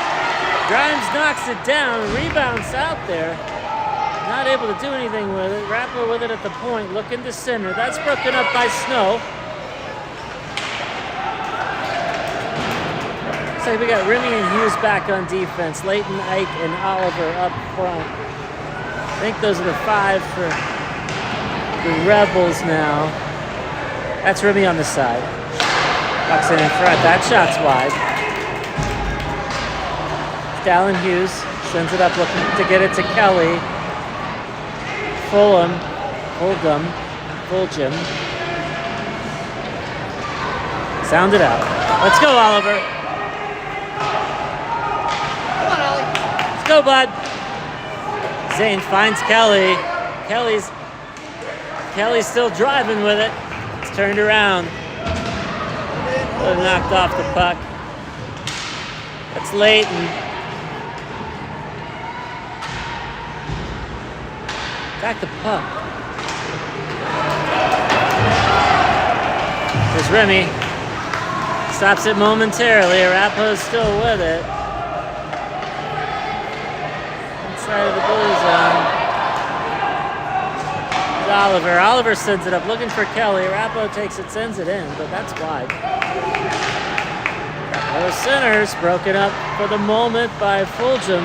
Speaker 1: Grimes knocks it down. Rebounds out there. Not able to do anything with it. Rappo with it at the point. Looking to center. That's broken up by Snow. Looks like we got Remy and Hughes back on defense. Leighton, Ike, and Oliver up front. I think those are the 5 for the Rebels now. That's Remy on the side. Bucks in front. That shot's wide. Dallin Hughes sends it up looking to get it to Kelly. Fulham. Sound it out. Let's go, Oliver. Come on, Ollie. Let's go, bud. Zane finds Kelly. Kelly's still driving with it. It's turned around. Knocked off the puck. That's Leighton. Back the puck. Here's Remy. Stops it momentarily. Arapahoe's still with it. Inside of the blue zone. It's Oliver. Oliver sends it up looking for Kelly. Arapahoe takes it, sends it in, but that's wide. Arapahoe centers, broken up for the moment by Fulgham.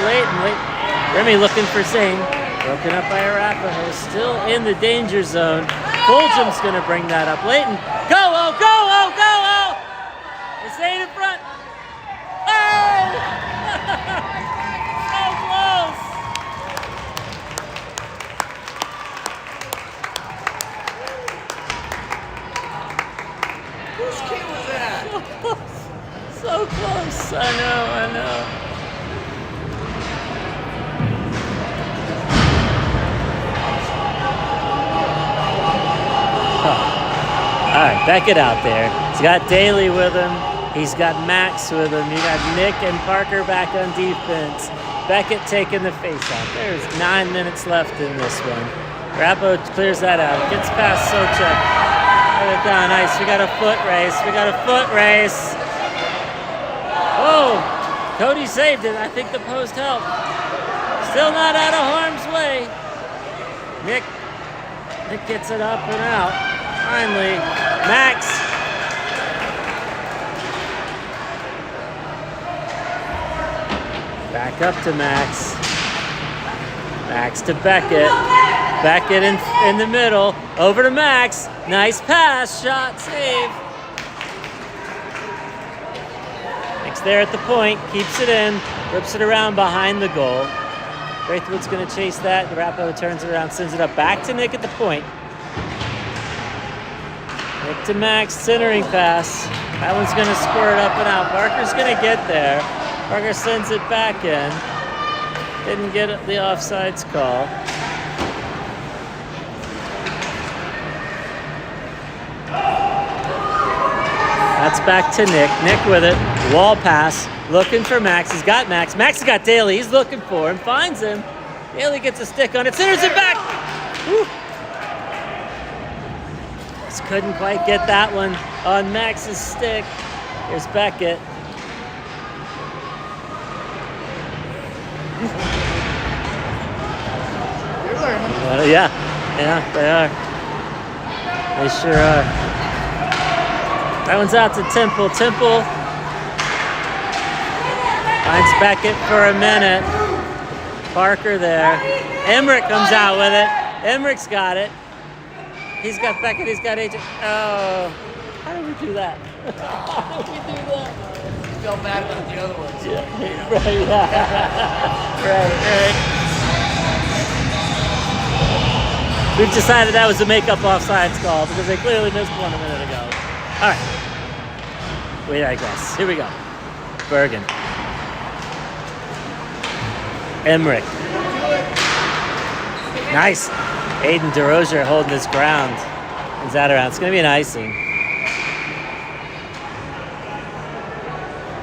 Speaker 1: Leighton. Remy looking for Zane. Broken up by Arapahoe. Still in the danger zone. Fulgham's going to bring that up. Leighton. Go, oh, go, oh, go, oh! Is Zane in front? Oh! So close!
Speaker 2: Whose kid was that?
Speaker 1: So close. I know. All right, Beckett out there. He's got Daly with him. He's got Max with him. You got Nick and Parker back on defense. Beckett taking the face-off. There's 9 minutes left in this one. Arapahoe clears that out. Gets past Sochek. Put it down. Nice. We got a foot race. Oh, Cody saved it. I think the post helped. Still not out of harm's way. Nick gets it up and out. Finally, Max. Back up to Max. Max to Beckett. Beckett in the middle. Over to Max. Nice pass. Shot. Save. Nick's there at the point. Keeps it in. Whips it around behind the goal. Braithwaite's going to chase that. Arapahoe turns it around. Sends it up back to Nick at the point. Nick to Max, centering pass. That one's going to squirt up and out. Parker's going to get there. Parker sends it back in. Didn't get the offsides call. That's back to Nick. Nick with it. Wall pass. Looking for Max. He's got Max. Max has got Daly. He's looking for him. Finds him. Daly gets a stick on it. Centers it back. Woo. Couldn't quite get that one on Max's stick. Here's Beckett.
Speaker 2: You're learning.
Speaker 1: Yeah, they are. They sure are. That one's out to Temple. Temple finds Beckett for a minute. Parker there. Emmerich comes out with it. Emmerich's got it. He's got Beckett, he's got AJ. Oh, how did we do that? How did we do that?
Speaker 2: You felt bad about the other ones.
Speaker 1: Yeah, right, yeah. Right. We've decided that was a make-up offsides call because they clearly missed one a minute ago. All right. We digress. Here we go. Bergen. Emmerich. Nice. Aiden DeRozier holding his ground. Is that around? It's going to be an icing.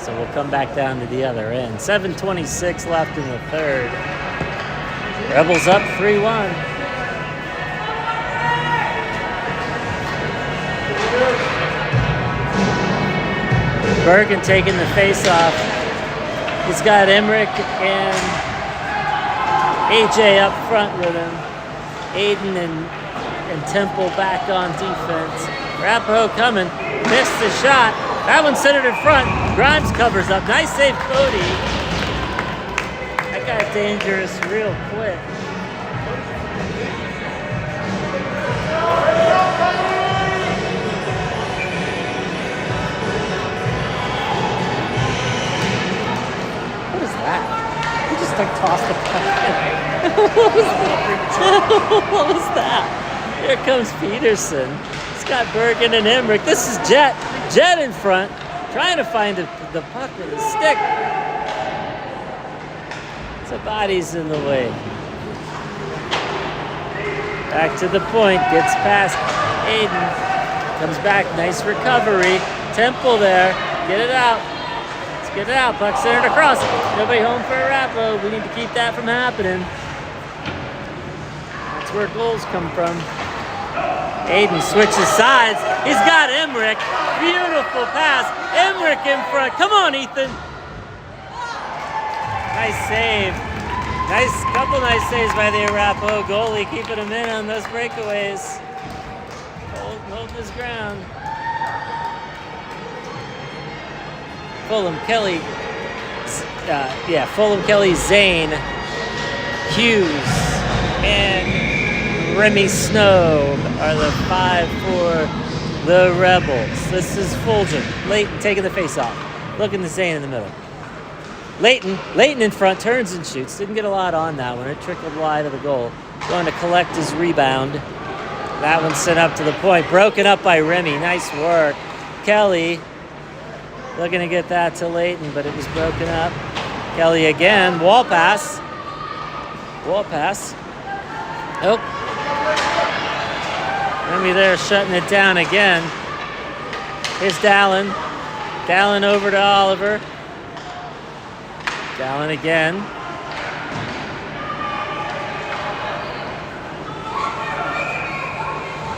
Speaker 1: So we'll come back down to the other end. 7:26 left in the third. Rebels up 3-1. Bergen taking the face off. He's got Emmerich and AJ up front with him. Aiden and Temple back on defense. Arapahoe coming. Missed the shot. That one's centered in front. Grimes covers up. Nice save, Cody. That guy's dangerous real quick. What is that? He just tossed the puck. What was that? Here comes Peterson. He's got Bergen and Emmerich. This is Jet. Jet in front, trying to find the puck with his stick. So body's in the way. Back to the point. Gets past Aiden. Comes back. Nice recovery. Temple there. Get it out. Let's get it out. Puck centered across. Nobody home for Arapahoe. We need to keep that from happening. Where goals come from. Aiden switches sides. He's got Emmerich. Beautiful pass. Emmerich in front. Come on, Ethan. Nice save. Couple nice saves by the Arapahoe goalie, keeping him in on those breakaways. Holding his ground. Fulham, Kelly, Zane, Hughes, and Remy Snow are the 5 for the Rebels. This is Fulgham. Leighton taking the face off. Looking to Zane in the middle. Leighton in front, turns and shoots. Didn't get a lot on that one. It trickled wide of the goal. Going to collect his rebound. That one sent up to the point. Broken up by Remy. Nice work. Kelly looking to get that to Leighton, but it was broken up. Kelly again. Wall pass. Oh. Remy there shutting it down again. Here's Dallin. Dallin over to Oliver. Dallin again.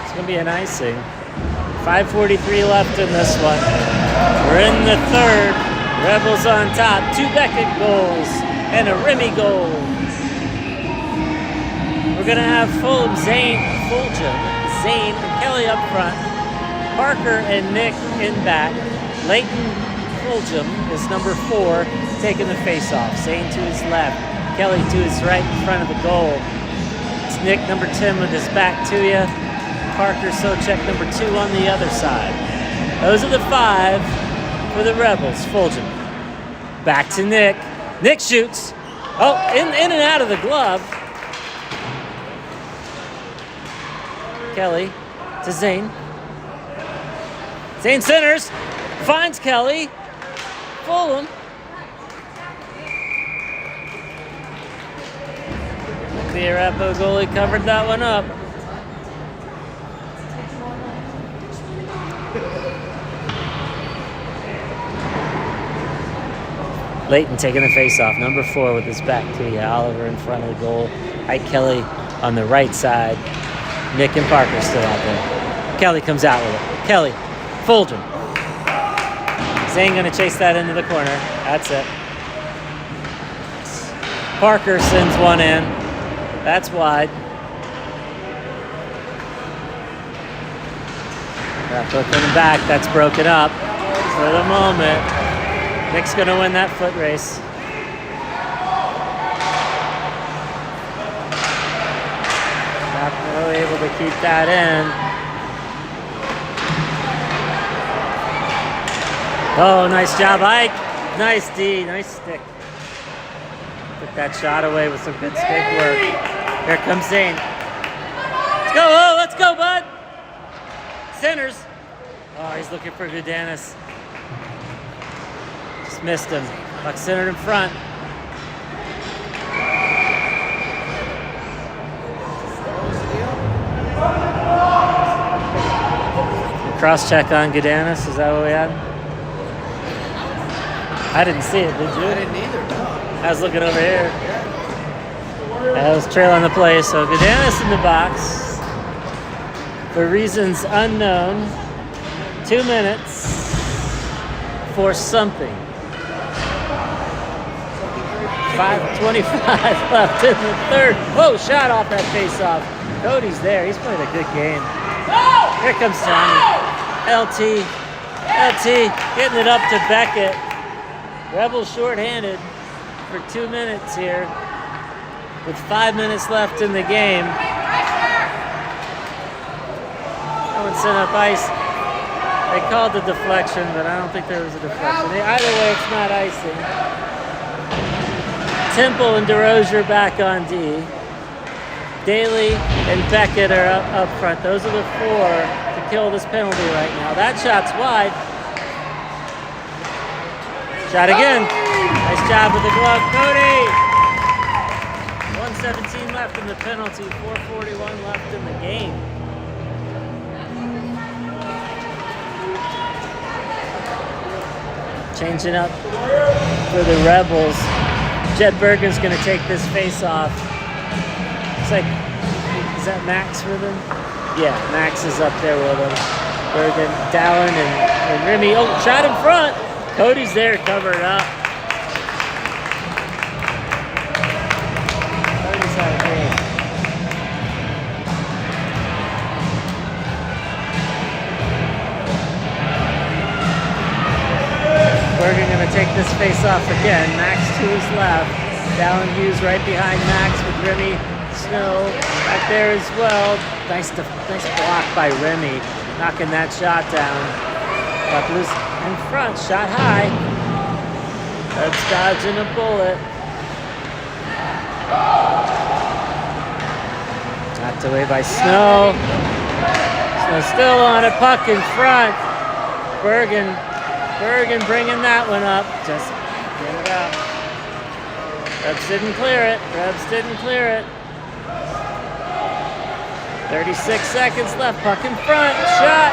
Speaker 1: It's going to be an icing. 5:43 left in this one. We're in the third. Rebels on top. 2 Beckett goals and a Remy goal. We're going to have Fulgham, Zane, and Kelly up front. Parker and Nick in back. Leighton Fulgham is number 4, taking the face-off. Zane to his left. Kelly to his right in front of the goal. It's Nick, number 10, with his back to you. Parker Socek, number 2, on the other side. Those are the 5 for the Rebels. Fulgham. Back to Nick. Nick shoots. Oh, in and out of the glove. Kelly to Zane. Zane centers. Finds Kelly. Fulham. The Arapahoe goalie covered that one up. Leighton taking the face-off. Number 4 with his back to you. Oliver in front of the goal. Ike Kelly on the right side. Nick and Parker still out there. Kelly comes out with it. Kelly. Fulgham. Zane going to chase that into the corner. That's it. Parker sends one in. That's wide. Coming back. That's broken up for the moment. Nick's going to win that foot race. Not really able to keep that in. Oh, nice job, Ike. Nice D, nice stick. Took that shot away with some good stick work. Here comes Zane. Let's go, oh, let's go, bud. Centers. Oh, he's looking for Gudanis. Just missed him. Buck centered in front. Cross check on Gudanis, is that what we had? I didn't see it, did you?
Speaker 2: I didn't either, no.
Speaker 1: I was looking over here. I was trailing the play, so Gudanis in the box. For reasons unknown. 2 minutes for something. 5:25 left in the third. Whoa, shot off that face-off. Cody's there. He's played a good game. Here comes Tommy. LT getting it up to Beckett. Rebels shorthanded for 2 minutes here with 5 minutes left in the game. That one sent up ice. They called the deflection, but I don't think there was a deflection. Either way, it's not icing. Temple and DeRozier back on D. Daly and Beckett are up front. Those are the 4 to kill this penalty right now. That shot's wide. Shot again. Nice job with the glove, Cody. 1:17 left in the penalty. 4:41 left in the game. Changing up for the Rebels. Jed Bergen's going to take this face off. Looks like, is that Max for them? Yeah, Max is up there with him. Bergen, Dallin, and Remy. Oh, shot in front. Cody's there, covered up. Cody's out of game. Bergen gonna take this face off again. Max to his left. Dallin Hughes right behind Max with Remy Snow out there as well. Nice block by Remy, knocking that shot down. Puck loose in front, shot high. That's dodging a bullet. Knocked away by Snow. Snow still on it, puck in front. Bergen bringing that one up. Just get it out. Rebs didn't clear it. 36 seconds left, puck in front, shot.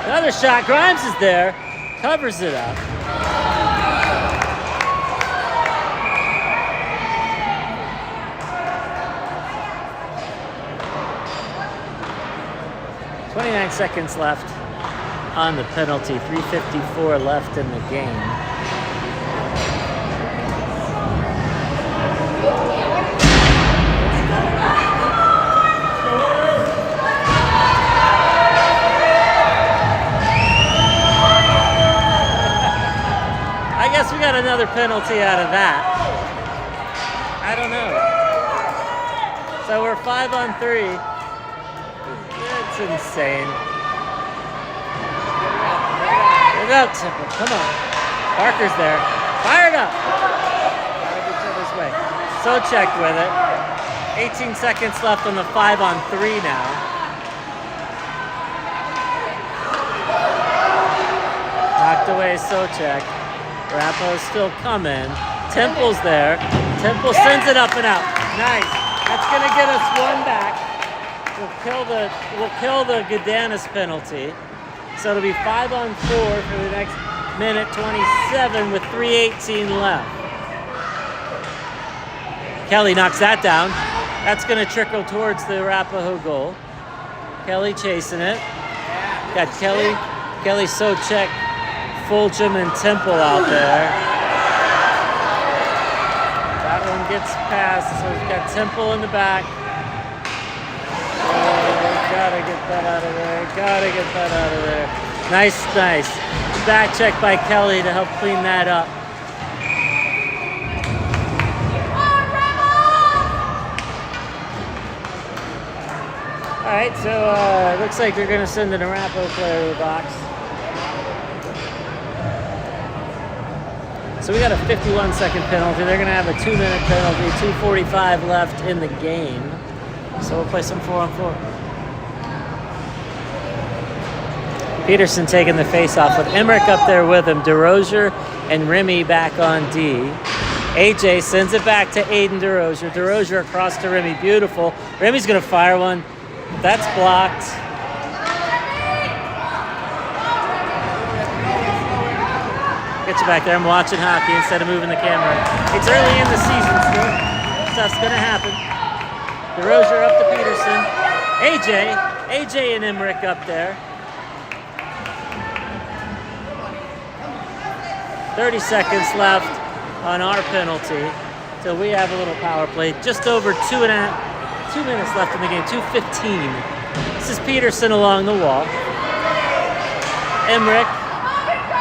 Speaker 1: Another shot, Grimes is there, covers it up. .29 seconds left on the penalty, 3:54 left in the game. I guess we got another penalty out of that. I don't know. So we're 5-on-3. It's insane. Look out, Tipper. Come on. Parker's there. Fired up. Out of each other's way. Socek with it. 18 seconds left on the 5-on-3 now. Knocked away Socek. Rapo's still coming. Temple's there. Temple sends it up and out. Nice. That's gonna get us one back. We'll kill the Gadanis penalty. So it'll be 5-on-4 for the next minute 27 with 3:18 left. Kelly knocks that down. That's gonna trickle towards the Arapahoe goal. Kelly chasing it. Got Kelly, Socek, Fulgham, and Temple out there. That one gets past, so we've got Temple in the back. Gotta get that out of there. Nice. Back check by Kelly to help clean that up. All right, so it looks like they're gonna send an Arapahoe player to the box. So we got a 51-second penalty. They're gonna have a 2-minute penalty, 2:45 left in the game. So we'll play some 4-on-4. Peterson taking the face-off with Emmerich up there with him. DeRozier and Remy back on D. AJ sends it back to Aiden DeRozier. DeRozier across to Remy. Beautiful. Remy's going to fire one. That's blocked. Get you back there. I'm watching hockey instead of moving the camera. It's early in the season still. Stuff's going to happen. DeRozier up to Peterson. AJ and Emmerich up there. 30 seconds left on our penalty till we have a little power play. Just over 2 minutes left in the game, 2:15. This is Peterson along the wall. Emmerich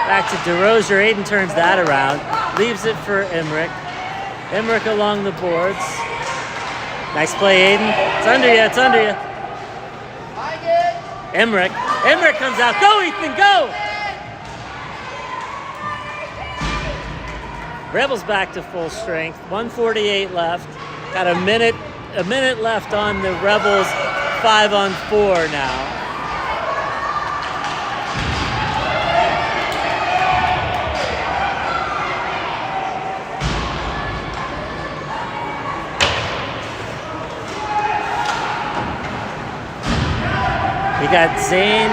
Speaker 1: back to DeRozier. Aiden turns that around, leaves it for Emmerich. Emmerich along the boards. Nice play, Aiden. It's under you. Emmerich comes out. Go, Ethan, go! Rebels back to full strength. 1:48 left. Got a minute left on the Rebels 5-on-4 now. We got Zane,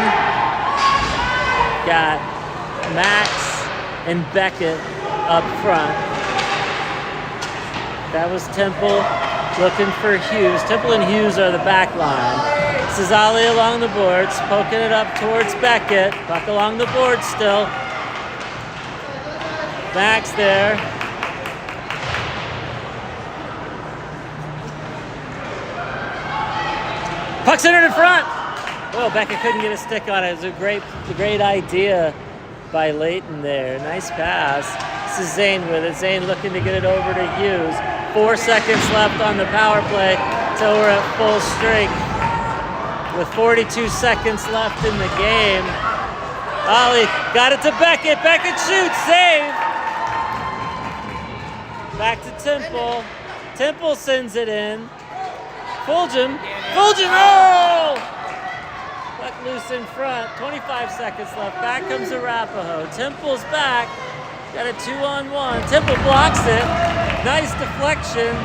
Speaker 1: got Max, and Beckett up front. That was Temple looking for Hughes. Temple and Hughes are the back line. This is Ali along the boards, poking it up towards Beckett. Buck along the board still. Max there. Puck centered in front. Well, Beckett couldn't get a stick on it. It was a great idea by Leighton there. Nice pass. This is Zane with it. Zane looking to get it over to Hughes. 4 seconds left on the power play till we're at full strength. With 42 seconds left in the game. Ollie got it to Beckett. Beckett shoots. Save. Back to Temple. Temple sends it in. Fulgham. Oh! Puck loose in front. 25 seconds left. Back comes Arapahoe. Temple's back. Got a 2-on-1. Temple blocks it. Nice deflection.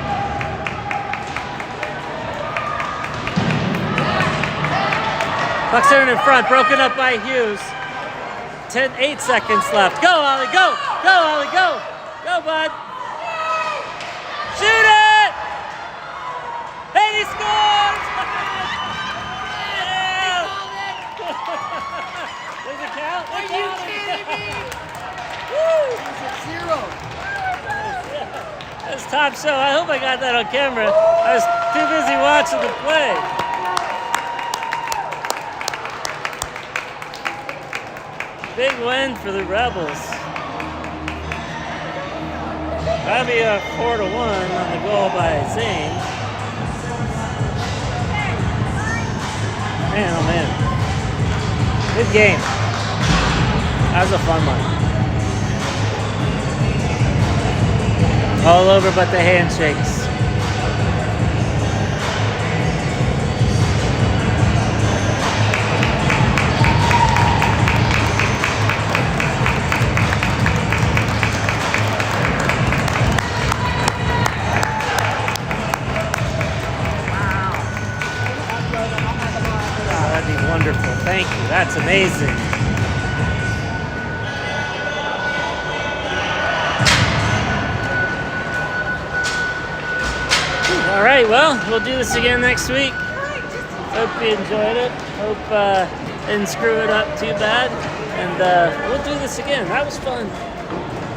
Speaker 1: Puck centered in front. Broken up by Hughes. 8 seconds left. Go, Ollie. Go. Go, Ollie. Go. Go, bud. Shoot it! And he scores! Yeah! Does it count?
Speaker 2: Are you kidding me?
Speaker 1: Woo!
Speaker 2: He's at 0.
Speaker 1: That's top show. I hope I got that on camera. I was too busy watching the play. Big win for the Rebels. That'll be a 4-1 on the goal by Zane. Man, oh man. Good game. That was a fun one. All over but the handshakes. Wonderful. Thank you. That's amazing. All right. Well, we'll do this again next week. Hope you enjoyed it. Hope didn't screw it up too bad. And we'll do this again. That was fun.